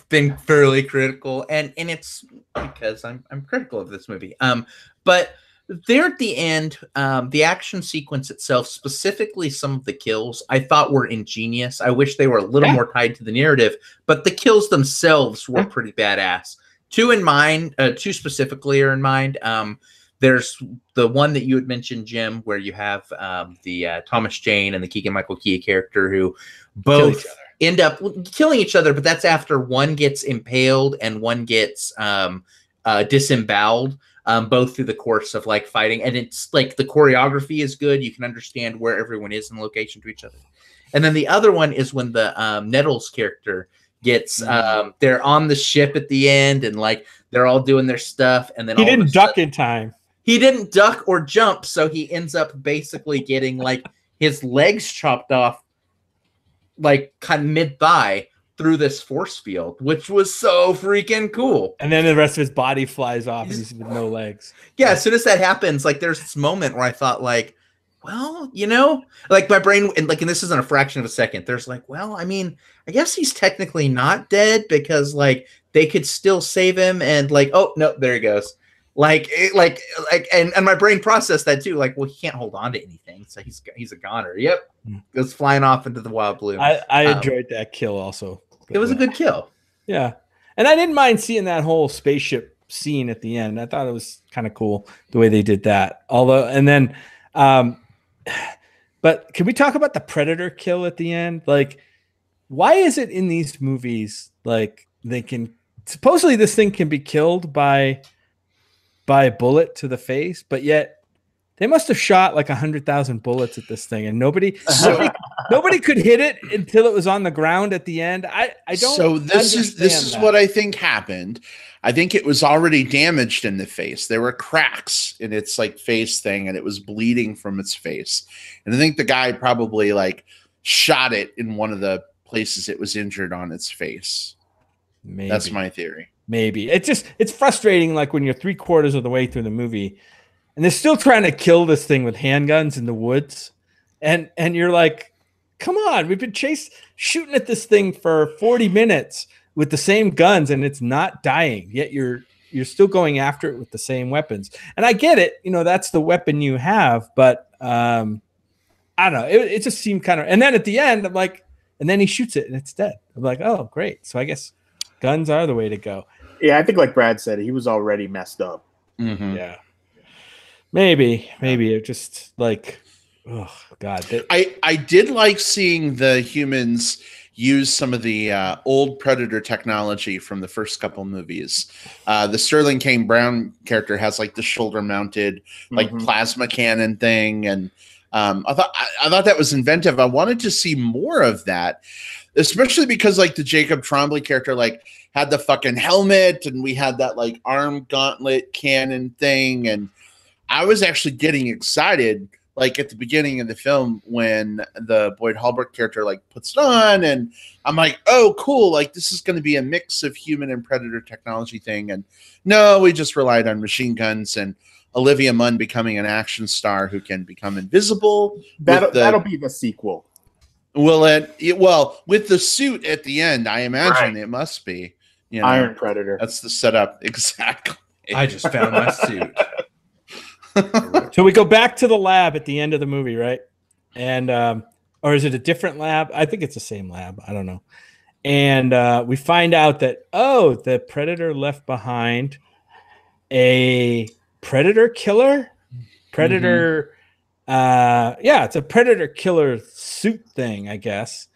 been fairly critical, and it's because I'm critical of this movie. But there at the end, the action sequence itself, specifically some of the kills, I thought were ingenious. I wish they were a little more tied to the narrative, but the kills themselves were pretty badass. Two specifically are in mind. There's the one that you had mentioned, Jim, where you have the Thomas Jane and the Keegan-Michael Key character who both end up killing each other, but that's after one gets impaled and one gets disemboweled. Both through the course of like fighting, and it's like the choreography is good. You can understand where everyone is in location to each other. And then the other one is when the Nettles character gets they're on the ship at the end, and like they're all doing their stuff, and then he didn't duck in time. He didn't duck or jump, so he ends up basically getting like his legs chopped off, like kind of mid-thigh through this force field, which was so freaking cool. And then the rest of his body flies off, and he's with no legs. Yeah, as soon as that happens, like there's this moment where I thought, like, well, you know, like my brain, and this isn't a fraction of a second. There's like, well, I mean, I guess he's technically not dead because like they could still save him, and like, oh no, there he goes. And my brain processed that too. Like, well, he can't hold on to anything, so he's a goner. Yep, goes flying off into the wild blue. I enjoyed that kill also. It was a good kill. Yeah, and I didn't mind seeing that whole spaceship scene at the end. I thought it was kind of cool the way they did that. Although, and then, but can we talk about the Predator kill at the end? Like, why is it in these movies like they can supposedly this thing can be killed by a bullet to the face, but yet they must have shot like 100,000 bullets at this thing, and nobody could hit it until it was on the ground at the end. I don't. So this is what I think happened. I think it was already damaged in the face. There were cracks in its like face thing, and it was bleeding from its face. And I think the guy probably like shot it in one of the places it was injured on its face. Maybe. That's my theory. Maybe it's frustrating. Like when you're 3/4 of the way through the movie, and they're still trying to kill this thing with handguns in the woods, and you're like, come on, we've been shooting at this thing for 40 minutes with the same guns, and it's not dying. Yet you're still going after it with the same weapons. And I get it, you know, that's the weapon you have, but I don't know. It just seemed kind of. And then at the end, I'm like, and then he shoots it and it's dead. I'm like, oh, great. So I guess guns are the way to go. Yeah, I think like Brad said, he was already messed up. Mm-hmm. Yeah. Maybe it just like, oh God. I did like seeing the humans use some of the old Predator technology from the first couple movies. The Sterling K. Brown character has like the shoulder mounted like plasma cannon thing. And I thought that was inventive. I wanted to see more of that, especially because like the Jacob Tremblay character like had the fucking helmet, and we had that like arm gauntlet cannon thing. And I was actually getting excited like at the beginning of the film when the Boyd Holbrook character like puts it on, and I'm like, oh, cool. Like this is going to be a mix of human and Predator technology thing. And no, we just relied on machine guns and Olivia Munn becoming an action star who can become invisible. That'll be the sequel. Well, with the suit at the end, I imagine it must be, you know, Iron Predator. That's the setup. Exactly. I just found my suit. So we go back to the lab at the end of the movie, right? And or is it a different lab? I think it's the same lab. I don't know. And we find out that the Predator left behind a Predator killer. Predator. It's a Predator killer suit thing, I guess.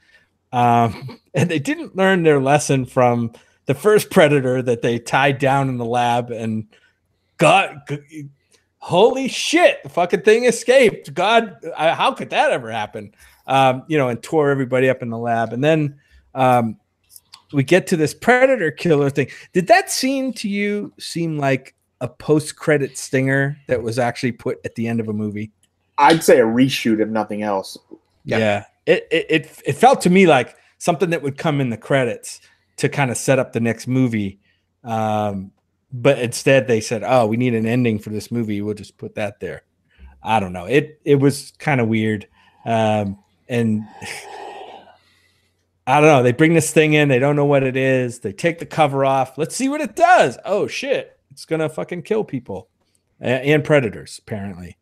And they didn't learn their lesson from the first Predator that they tied down in the lab and holy shit, the fucking thing escaped. God, how could that ever happen? And tore everybody up in the lab. And then we get to this Predator killer thing. Did that seem to you like a post-credit stinger that was actually put at the end of a movie? I'd say a reshoot if nothing else. Yeah. It felt to me like something that would come in the credits to kind of set up the next movie. But instead they said, oh, we need an ending for this movie. We'll just put that there. I don't know. It was kind of weird. And I don't know. They bring this thing in. They don't know what it is. They take the cover off. Let's see what it does. Oh, shit. It's going to fucking kill people and predators, apparently.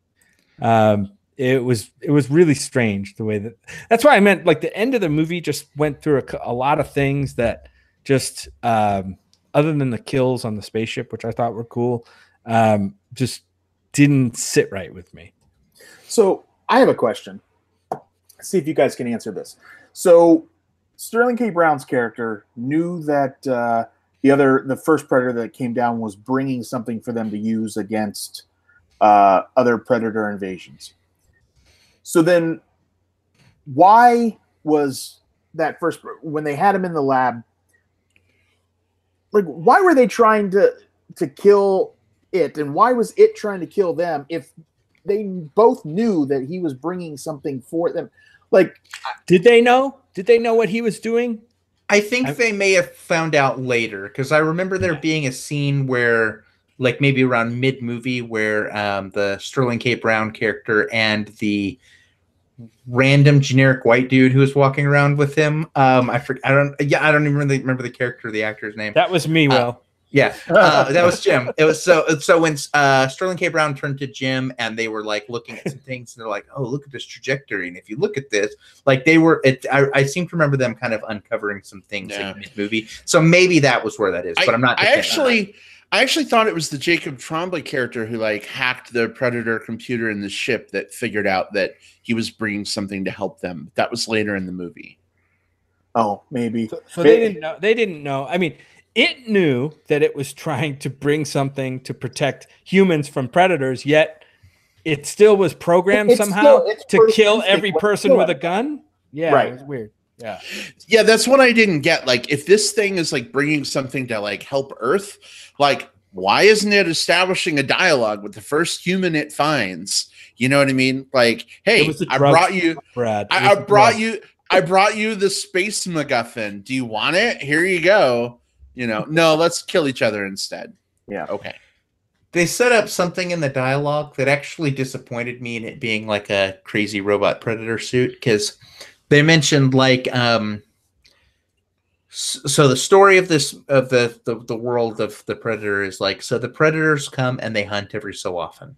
It was really strange the way that's why I meant like the end of the movie just went through a lot of things that just, other than the kills on the spaceship, which I thought were cool, just didn't sit right with me. So I have a question. Let's see if you guys can answer this. So Sterling K. Brown's character knew that the first Predator that came down was bringing something for them to use against other Predator invasions. So then why was that first, when they had him in the lab, like, why were they trying to kill it, and why was it trying to kill them if they both knew that he was bringing something for them? Like, did they know? Did they know what he was doing? I think they may have found out later, because I remember there being a scene where, like maybe around mid-movie, where the Sterling K. Brown character and the random generic white dude who was walking around with him, I don't even really remember the character or the actor's name. That was me, Will. Yeah, that was Jim. It was so when Sterling K. Brown turned to Jim and they were like looking at some things, and they're like, "Oh, look at this trajectory!" And if you look at this, like they were, I seem to remember them kind of uncovering some things in mid movie. So maybe that was where that is, but I'm not. I actually thought it was the Jacob Tremblay character who like hacked the Predator computer in the ship that figured out that he was bringing something to help them. That was later in the movie. Oh, maybe. So they didn't know. They didn't know. I mean, it knew that it was trying to bring something to protect humans from predators, yet it still was programmed somehow to kill every person with a gun. Yeah, right. It was weird. Yeah, that's what I didn't get. Like, if this thing is like bringing something to like help Earth, like, why isn't it establishing a dialogue with the first human it finds? You know what I mean? Like, hey, I brought you, Brad. I brought you the space MacGuffin. Do you want it? Here you go. You know, no, let's kill each other instead. Yeah. Okay. They set up something in the dialogue that actually disappointed me in it being like a crazy robot predator suit, because they mentioned like so the story of this of the world of the predator is like, so the predators come and they hunt every so often.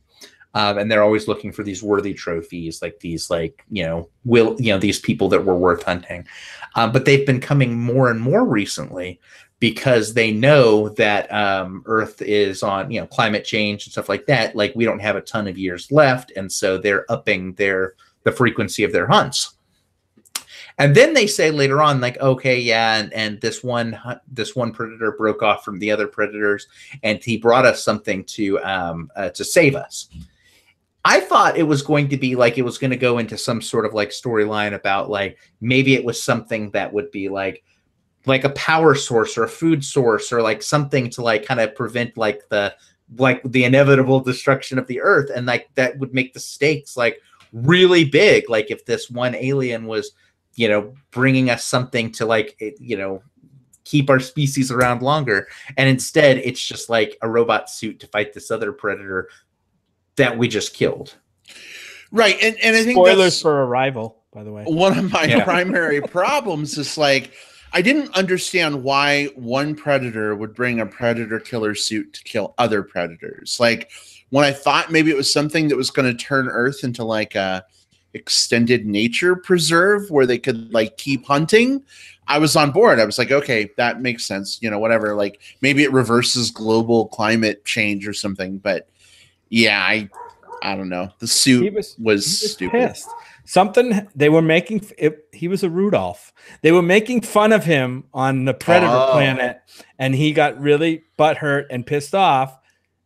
And they're always looking for these worthy trophies, like these, like, these people that were worth hunting. But they've been coming more and more recently because they know that Earth is on, climate change and stuff like that. Like, we don't have a ton of years left. And so they're upping the frequency of their hunts. And then they say later on, like, okay, yeah, and this one predator broke off from the other predators, and he brought us something to save us. I thought it was going to be like, it was going to go into some sort of like storyline about like, maybe it was something that would be like a power source or a food source or like something to like kind of prevent like the inevitable destruction of the Earth. And like, that would make the stakes like really big. Like if this one alien was, bringing us something to like, keep our species around longer. And instead it's just like a robot suit to fight this other predator that we just killed. Right. And I think spoilers for Arrival, by the way. One of my primary problems is like, I didn't understand why one predator would bring a predator killer suit to kill other predators. Like, when I thought maybe it was something that was going to turn Earth into like a extended nature preserve where they could like keep hunting, I was on board. I was like, okay, that makes sense. Whatever. Like, maybe it reverses global climate change or something. But yeah, I don't know. The suit was stupid. Pissed. Something they were making. He was a Rudolph. They were making fun of him on the Predator planet, and he got really butthurt and pissed off.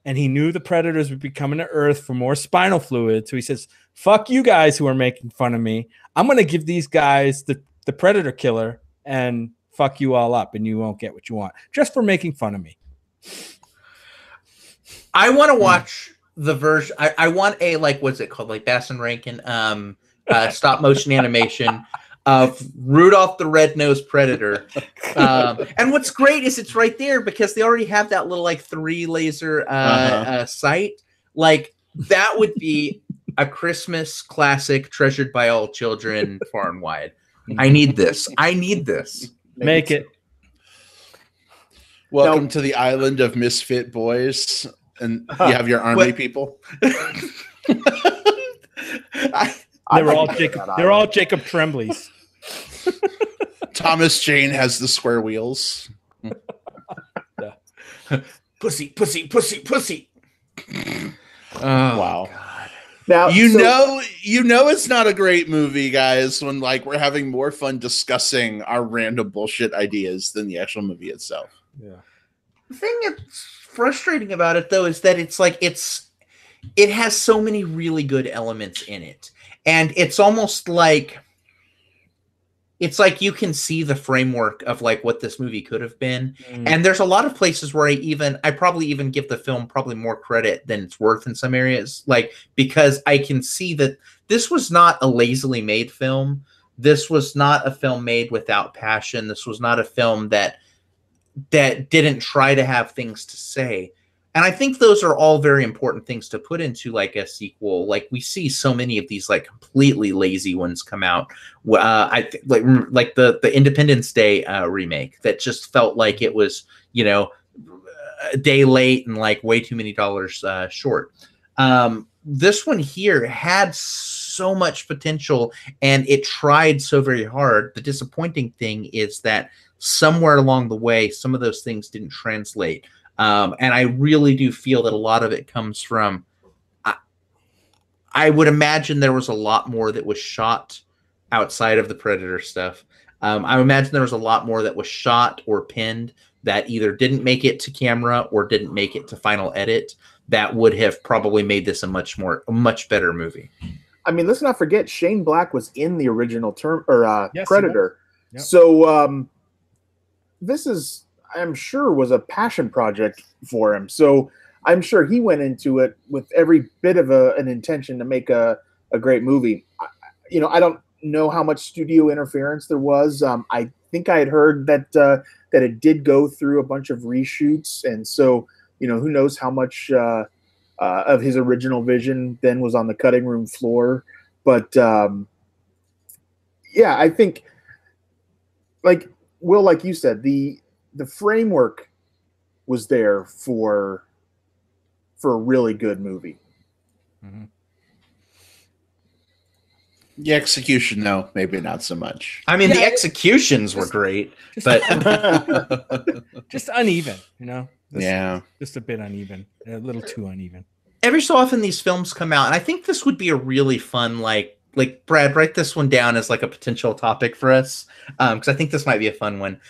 And he knew the predators would be coming to Earth for more spinal fluid. So he says, "Fuck you guys who are making fun of me. I'm going to give these guys the predator killer and fuck you all up, and you won't get what you want just for making fun of me." I want to watch the version. I want a, like, what's it called? Like Bass and Rankin stop motion animation of Rudolph the Red-Nosed Predator. And what's great is it's right there because they already have that little like 3 laser sight. Like, that would be a Christmas classic treasured by all children far and wide. I need this. Make it. Welcome to the island of misfit boys. And you have your army people. They're all Jacob Tremblays. Thomas Jane has the square wheels. Pussy, pussy, pussy, pussy. Oh, wow. God. Now, it's not a great movie, guys, when like we're having more fun discussing our random bullshit ideas than the actual movie itself. Yeah. The thing that's frustrating about it, though, is that it's like it has so many really good elements in it, and it's almost like it's like you can see the framework of like what this movie could have been. And there's a lot of places where I probably even give the film probably more credit than it's worth in some areas, like because I can see that this was not a lazily made film. This was not a film made without passion. This was not a film that didn't try to have things to say. And I think those are all very important things to put into like a sequel. Like we see so many of these like completely lazy ones come out. I like the Independence Day remake that just felt like it was, you know, a day late and like way too many dollars short. This one here had so much potential and it tried so very hard. The disappointing thing is that somewhere along the way, some of those things didn't translate. And I really do feel that a lot of it comes from, I would imagine there was a lot more that was shot outside of the Predator stuff. I imagine there was a lot more that was shot or pinned that either didn't make it to camera or didn't make it to final edit that would have probably made this a much better movie. I mean, let's not forget Shane Black was in the original Yes, Predator. Yep. So this is, I'm sure, was a passion project for him. So I'm sure he went into it with every bit of an intention to make a great movie. You know, I don't know how much studio interference there was. I think I had heard that that it did go through a bunch of reshoots, and so you know, who knows how much of his original vision then was on the cutting room floor. But yeah, I think, like Will, like you said, the framework was there for a really good movie. Mm-hmm. The execution, though, maybe not so much. I mean, the executions were great, but just uneven, you know? Just a bit uneven, a little too uneven. Every so often these films come out, and I think this would be a really fun, like Brad, write this one down as like a potential topic for us, because I think this might be a fun one.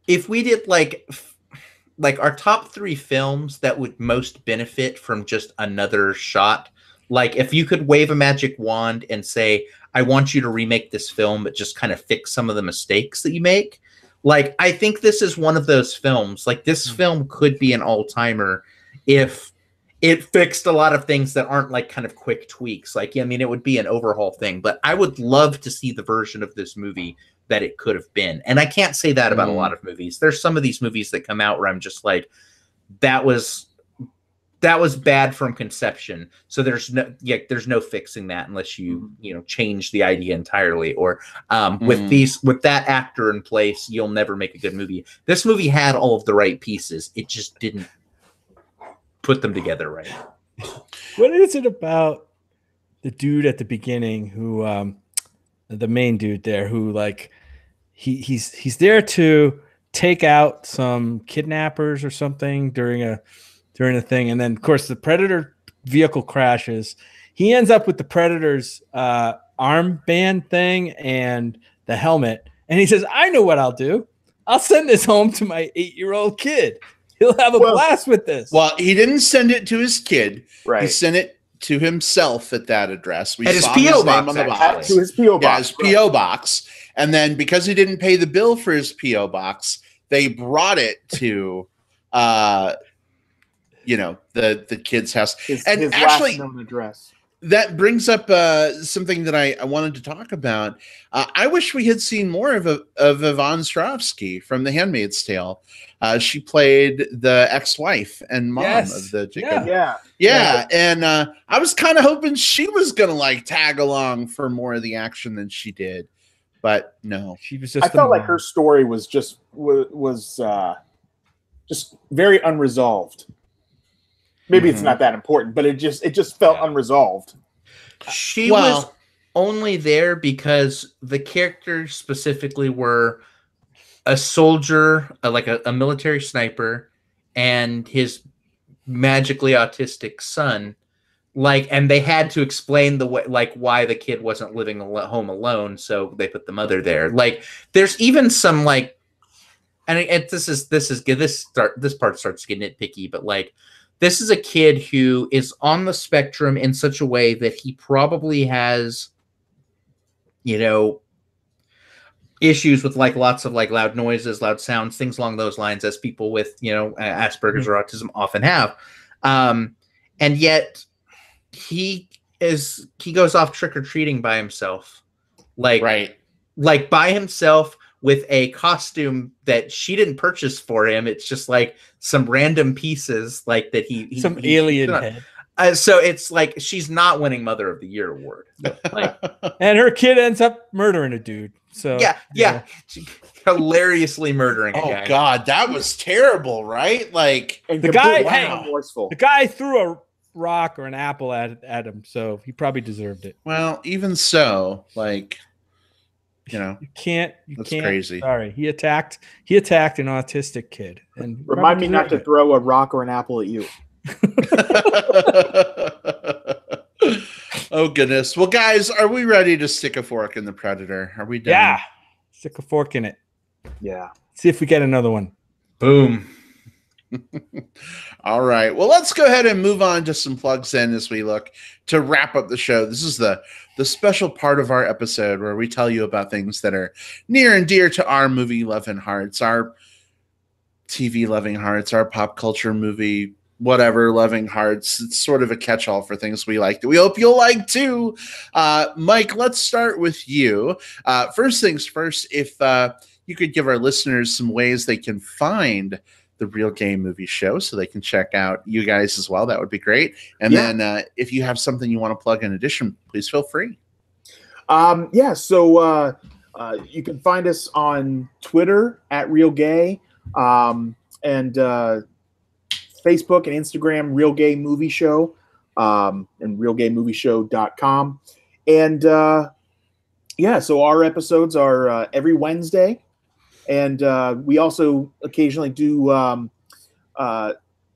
If we did like our top 3 films that would most benefit from just another shot, like if you could wave a magic wand and say, I want you to remake this film, but just kind of fix some of the mistakes that you make. Like, I think this is one of those films. Like, this film could be an all-timer if it fixed a lot of things that aren't like kind of quick tweaks. Like, I mean, it would be an overhaul thing, but I would love to see the version of this movie that it could have been. And I can't say that about a lot of movies. There's some of these movies that come out where I'm just like, that was bad from conception. So there's no fixing that unless you change the idea entirely. Or with that actor in place, you'll never make a good movie. This movie had all of the right pieces. It just didn't put them together right. What is it about the dude at the beginning who, the main dude there, who like he's there to take out some kidnappers or something during a thing, and then of course the Predator vehicle crashes. He ends up with the Predator's armband thing and the helmet, and he says, I know what I'll do. I'll send this home to my 8-year-old kid. He'll have a blast with this. Well, he didn't send it to his kid. Right. He sent it to himself at that address. We at saw his P.O. his name box, on the actually. box. To his P.O. box. Yeah, his P.O. box. And then because he didn't pay the bill for his P.O. box, they brought it to the kid's house. His actually, last known address. that brings up something that I wanted to talk about. I wish we had seen more of Yvonne Strahovski from The Handmaid's Tale. She played the ex-wife and mom of the Jacob. Yeah. And I was kind of hoping she was gonna like tag along for more of the action than she did, but no. She was just. I felt like her story was just very unresolved. Maybe it's not that important, but it just felt unresolved. She was only there because the characters specifically were a soldier, like a military sniper, and his magically autistic son. Like, and they had to explain the way, like, why the kid wasn't living home alone, so they put the mother there. Like, there's even some like, and this part starts getting nitpicky, but like, this is a kid who is on the spectrum in such a way that he probably has, issues with like lots of like loud noises, loud sounds, things along those lines, as people with, you know, Asperger's or autism often have. And yet he goes off trick-or-treating by himself. Like by himself with a costume that she didn't purchase for him. It's just like some random pieces like that some alien head. So it's like she's not winning Mother of the Year award. Like, and her kid ends up murdering a dude. So yeah. Hilariously murdering a guy. Oh God, that was terrible, right? Like And the guy, remorseful. the guy threw a rock or an apple at him, so he probably deserved it. Well, even so, like, you know, you can't. Crazy. Sorry, he attacked an autistic kid. And remind me not to throw a rock or an apple at you. Oh goodness. Well, guys, are we ready to stick a fork in the Predator? Are we done? Yeah, stick a fork in it. Yeah. See if we get another one. Boom. All right. Well, let's go ahead and move on to some plugs in as we look to wrap up the show. This is the special part of our episode where we tell you about things that are near and dear to our movie loving hearts, our TV loving hearts, our pop culture movie whatever loving hearts. It's sort of a catch-all for things we like that we hope you'll like too. Mike, let's start with you. First things first, if you could give our listeners some ways they can find the Real Gay Movie Show so they can check out you guys as well, that would be great. And then if you have something you want to plug in addition, please feel free. So you can find us on Twitter at Real Gay, and Facebook and Instagram, Real Gay Movie Show, and realgaymovieshow.com. And so our episodes are every Wednesday. And we also occasionally do,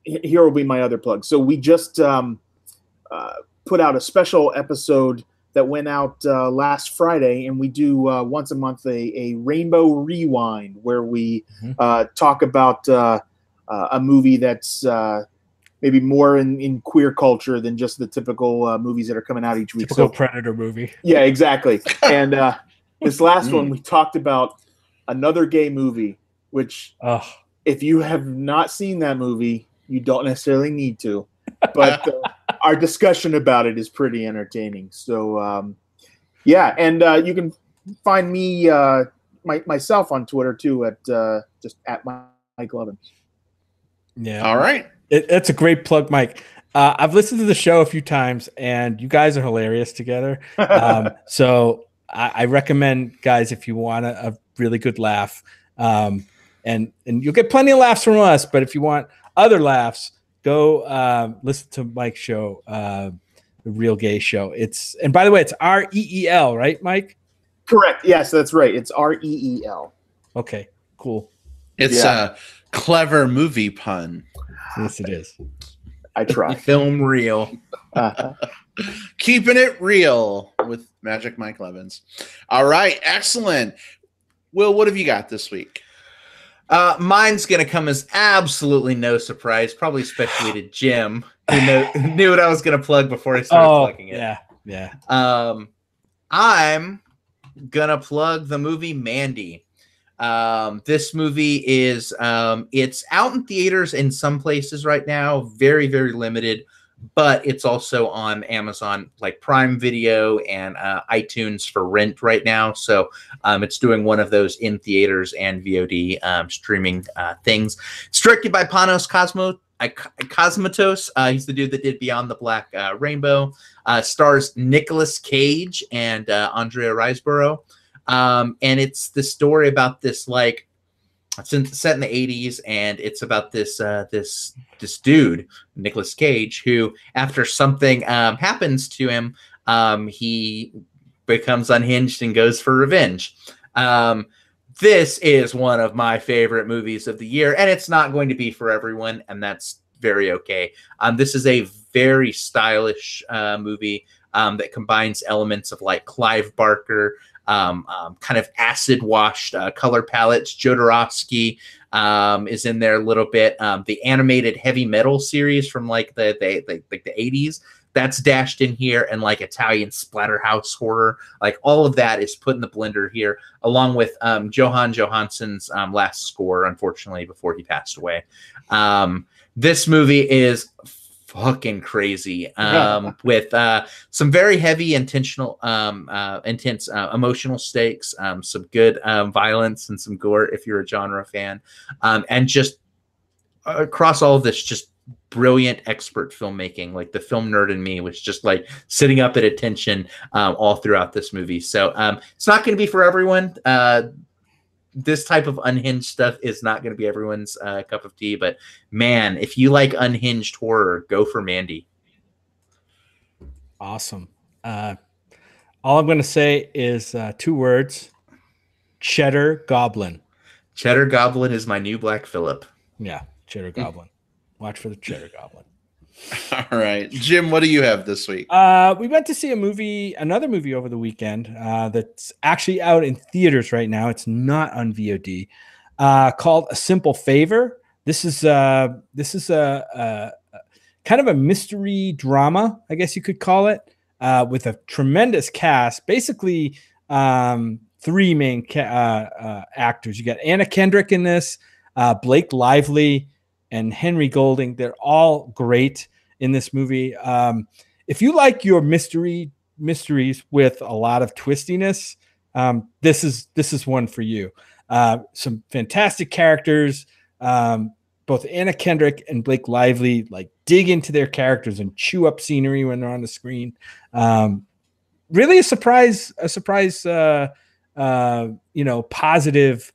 here will be my other plug. So we just put out a special episode that went out last Friday, and we do once a month a Rainbow Rewind, where we talk about a movie that's maybe more in queer culture than just the typical movies that are coming out each week. Typical Predator movie. Yeah, exactly. And this last one, we talked about another gay movie, which if you have not seen that movie, you don't necessarily need to. But our discussion about it is pretty entertaining. So, and you can find me, myself on Twitter too, at just at Mike Lovins. Yeah. All right. It's a great plug, Mike. I've listened to the show a few times, and you guys are hilarious together. So I recommend, guys, if you want a really good laugh, and you'll get plenty of laughs from us, but if you want other laughs, go listen to Mike's show, the Real Gay Show. And by the way, it's REEL, right, Mike? Correct. Yes, that's right. It's REEL. Okay, cool. It's a clever movie pun. Yes, it is. I try. Film reel. Keeping it real with Magic Mike Lovins. All right, excellent. Will, what have you got this week? Mine's going to come as absolutely no surprise, probably especially to Jim, who knew what I was going to plug before I started plugging it. Yeah. I'm going to plug the movie Mandy. This movie is it's out in theaters in some places right now, very, very limited, but it's also on Amazon like Prime Video and iTunes for rent right now. So it's doing one of those in theaters and VOD streaming things. It's directed by Panos Cosmatos. He's the dude that did Beyond the Black Rainbow. Stars Nicolas Cage and Andrea Riseborough. And it's the story about this, like, it's set in the 80s, and it's about this this dude, Nicolas Cage, who, after something happens to him, he becomes unhinged and goes for revenge. This is one of my favorite movies of the year, and it's not going to be for everyone, and that's very okay. This is a very stylish movie that combines elements of like Clive Barker, kind of acid washed color palettes. Jodorowsky is in there a little bit. The animated heavy metal series from like the 80s, that's dashed in here, and like Italian splatterhouse horror. Like all of that is put in the blender here, along with Johan Johansson's last score, unfortunately, before he passed away. This movie is fucking crazy with some very heavy, intense emotional stakes, some good violence and some gore if you're a genre fan, and just across all of this, just brilliant expert filmmaking. Like the film nerd in me was just like sitting up at attention all throughout this movie. So it's not going to be for everyone. This type of unhinged stuff is not going to be everyone's cup of tea, but man, if you like unhinged horror, go for Mandy. Awesome. All I'm going to say is 2 words: Cheddar Goblin. Cheddar Goblin is my new Black Phillip. Yeah, Cheddar Goblin. Watch for the Cheddar Goblin. All right, Jim, what do you have this week? We went to see another movie over the weekend that's actually out in theaters right now. It's not on VOD. Called A Simple Favor. This is a kind of a mystery drama, I guess you could call it, with a tremendous cast. Basically, 3 main actors. You got Anna Kendrick in this, Blake Lively, and Henry Golding. They're all great in this movie. If you like your mysteries with a lot of twistiness, this is one for you. Some fantastic characters. Both Anna Kendrick and Blake Lively like dig into their characters and chew up scenery when they're on the screen. Really a surprise, positive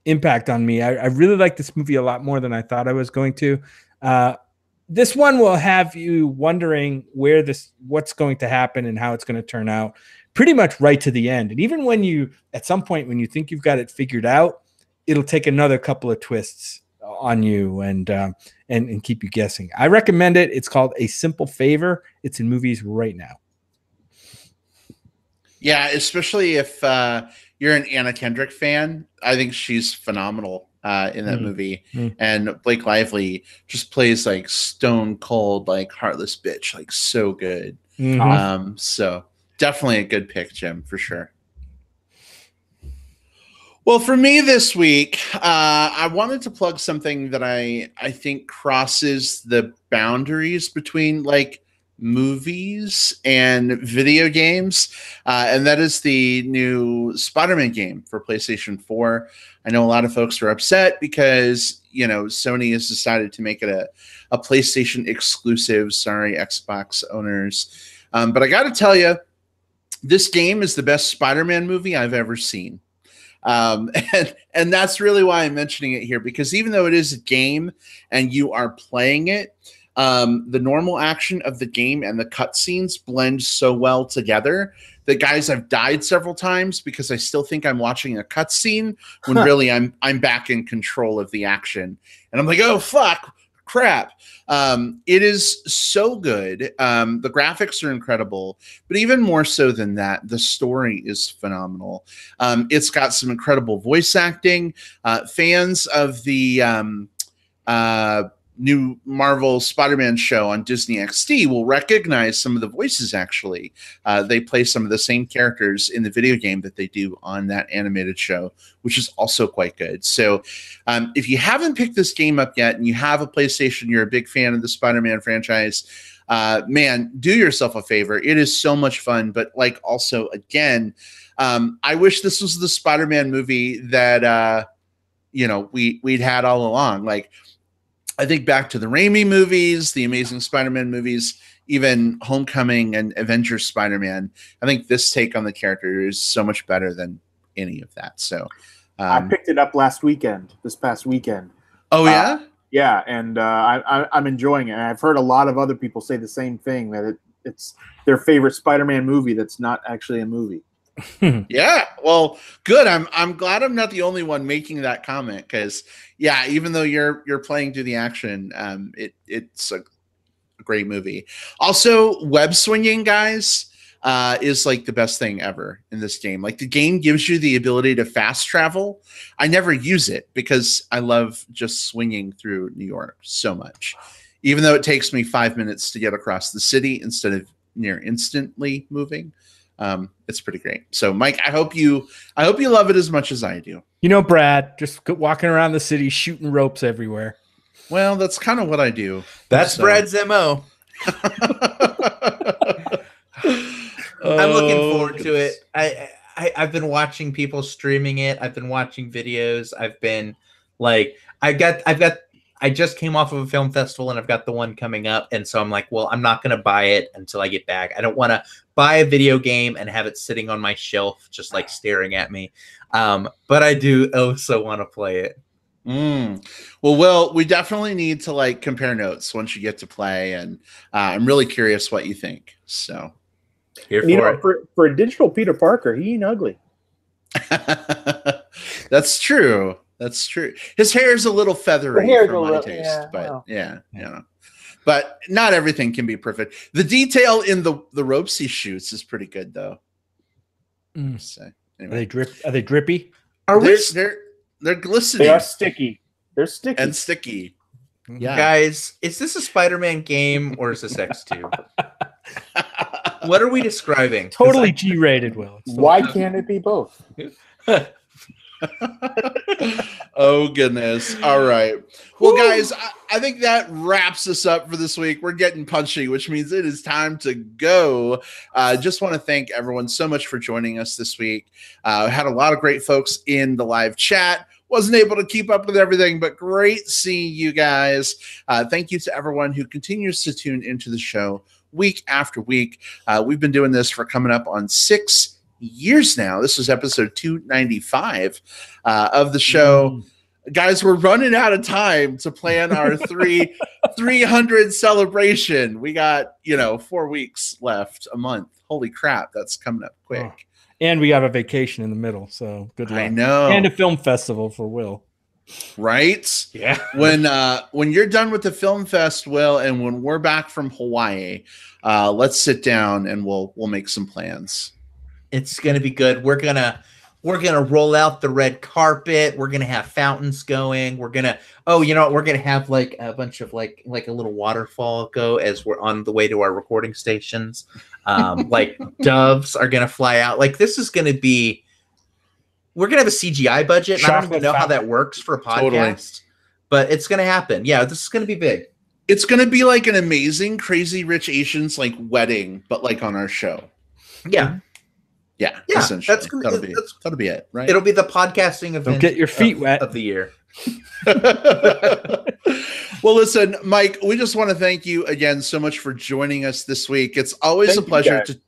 impact on me. I really like this movie a lot more than I thought I was going to. This one will have you wondering what's going to happen and how it's going to turn out pretty much right to the end. And even when at some point when you think you've got it figured out, it'll take another couple of twists on you and keep you guessing. I recommend it. It's called A Simple Favor. It's in movies right now. Yeah, especially if you're an Anna Kendrick fan. I think she's phenomenal in that movie. And Blake Lively just plays like stone cold, like heartless bitch, like so good. So definitely a good pick, Jim, for sure. Well, for me this week, I wanted to plug something that I think crosses the boundaries between like movies and video games, and that is the new Spider-Man game for PlayStation 4. I know a lot of folks are upset because Sony has decided to make it a PlayStation exclusive. Sorry, Xbox owners, but I got to tell you, this game is the best Spider-Man movie I've ever seen. And that's really why I'm mentioning it here, because even though it is a game and you are playing it, the normal action of the game and the cutscenes blend so well together that, guys, I've died several times because I still think I'm watching a cutscene when really I'm back in control of the action, and I'm like, oh fuck, crap. It is so good. The graphics are incredible, but even more so than that, the story is phenomenal. It's got some incredible voice acting. Fans of the new Marvel Spider-Man show on Disney XD will recognize some of the voices. Actually, they play some of the same characters in the video game that they do on that animated show, which is also quite good. So if you haven't picked this game up yet and you have a PlayStation, you're a big fan of the Spider-Man franchise, man, do yourself a favor. It is so much fun. But like, also, again, I wish this was the Spider-Man movie that we'd had all along. Like, I think back to the Raimi movies, the Amazing Spider-Man movies, even Homecoming and Avengers Spider-Man. I think this take on the character is so much better than any of that. So I picked it up this past weekend. Oh, yeah? Yeah, and I'm enjoying it. And I've heard a lot of other people say the same thing, that it's their favorite Spider-Man movie that's not actually a movie. Yeah, well, good. I'm glad I'm not the only one making that comment, because yeah, even though you're playing through the action, it's a great movie. Also, web swinging, guys, is like the best thing ever in this game. Like, the game gives you the ability to fast travel. I never use it because I love just swinging through New York so much. even though it takes me 5 minutes to get across the city instead of near instantly moving. It's pretty great. So, Mike, I hope you love it as much as I do. You know, Brad, just walking around the city shooting ropes everywhere. Well, that's kind of what I do. That's Brad's MO. I'm looking forward to it. I've been watching people streaming it. I've been watching videos. I've been like, I just came off of a film festival and I've got the one coming up. And so I'm like, well, I'm not going to buy it until I get back. I don't want to buy a video game and have it sitting on my shelf, just like staring at me. But I do also want to play it. Well, Will, we definitely need to like compare notes once you get to play. And I'm really curious what you think. So for a digital Peter Parker, he ain't ugly. That's true. That's true. His hair is a little feathery for my taste, but but not everything can be perfect. The detail in the ropes he shoots is pretty good, though. So, anyway. Are they drippy? They're glistening. They are sticky. They're sticky and sticky. Yeah, guys, is this a Spider-Man game or is this X2? What are we describing? Totally G-rated, Will. Why can't it be both? Oh, goodness. All right. Well, guys, I think that wraps us up for this week. We're getting punchy, which means it is time to go. Just want to thank everyone so much for joining us this week. Had a lot of great folks in the live chat. Wasn't able to keep up with everything, but great seeing you guys. Thank you to everyone who continues to tune into the show week after week. We've been doing this for coming up on 6 years now. This is episode 295 of the show. Guys, we're running out of time to plan our 300 celebration. We got 4 weeks left, a month. Holy crap, that's coming up quick. Oh. And we have a vacation in the middle, so good luck. I know. And a film festival for Will. Right? Yeah. When you're done with the film fest, Will, and when we're back from Hawaii, let's sit down and we'll make some plans. It's gonna be good. We're gonna roll out the red carpet. We're gonna have fountains going. We're gonna we're gonna have like a bunch of like a little waterfall go as we're on the way to our recording stations. Like doves are gonna fly out. Like this is gonna be. We're gonna have a CGI budget. And I don't even know how that works for a podcast, but it's gonna happen. Yeah, this is gonna be big. It's gonna be like an amazing, crazy rich Asians like wedding, but like on our show. Yeah. Yeah, that'll be it, right? It'll be the podcasting event. Don't get your feet wet of the year. Well, listen, Mike, we just want to thank you again so much for joining us this week. It's always a pleasure to.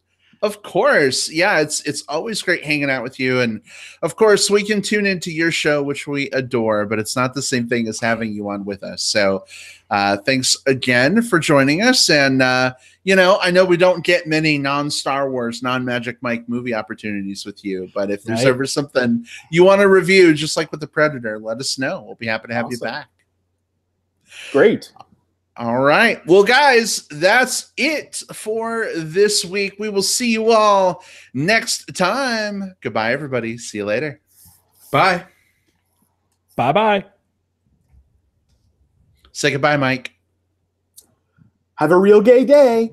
Of course, yeah, it's always great hanging out with you, and of course, we can tune into your show, which we adore, but it's not the same thing as having you on with us. So, thanks again for joining us, and I know we don't get many non-Star Wars, non-Magic Mike movie opportunities with you, but if there's ever something you want to review, just like with the Predator, let us know. We'll be happy to have you back. Great. All right. Well, guys, that's it for this week. We will see you all next time. Goodbye, everybody. See you later. Bye. Bye-bye. Say goodbye, Mike. Have a real gay day.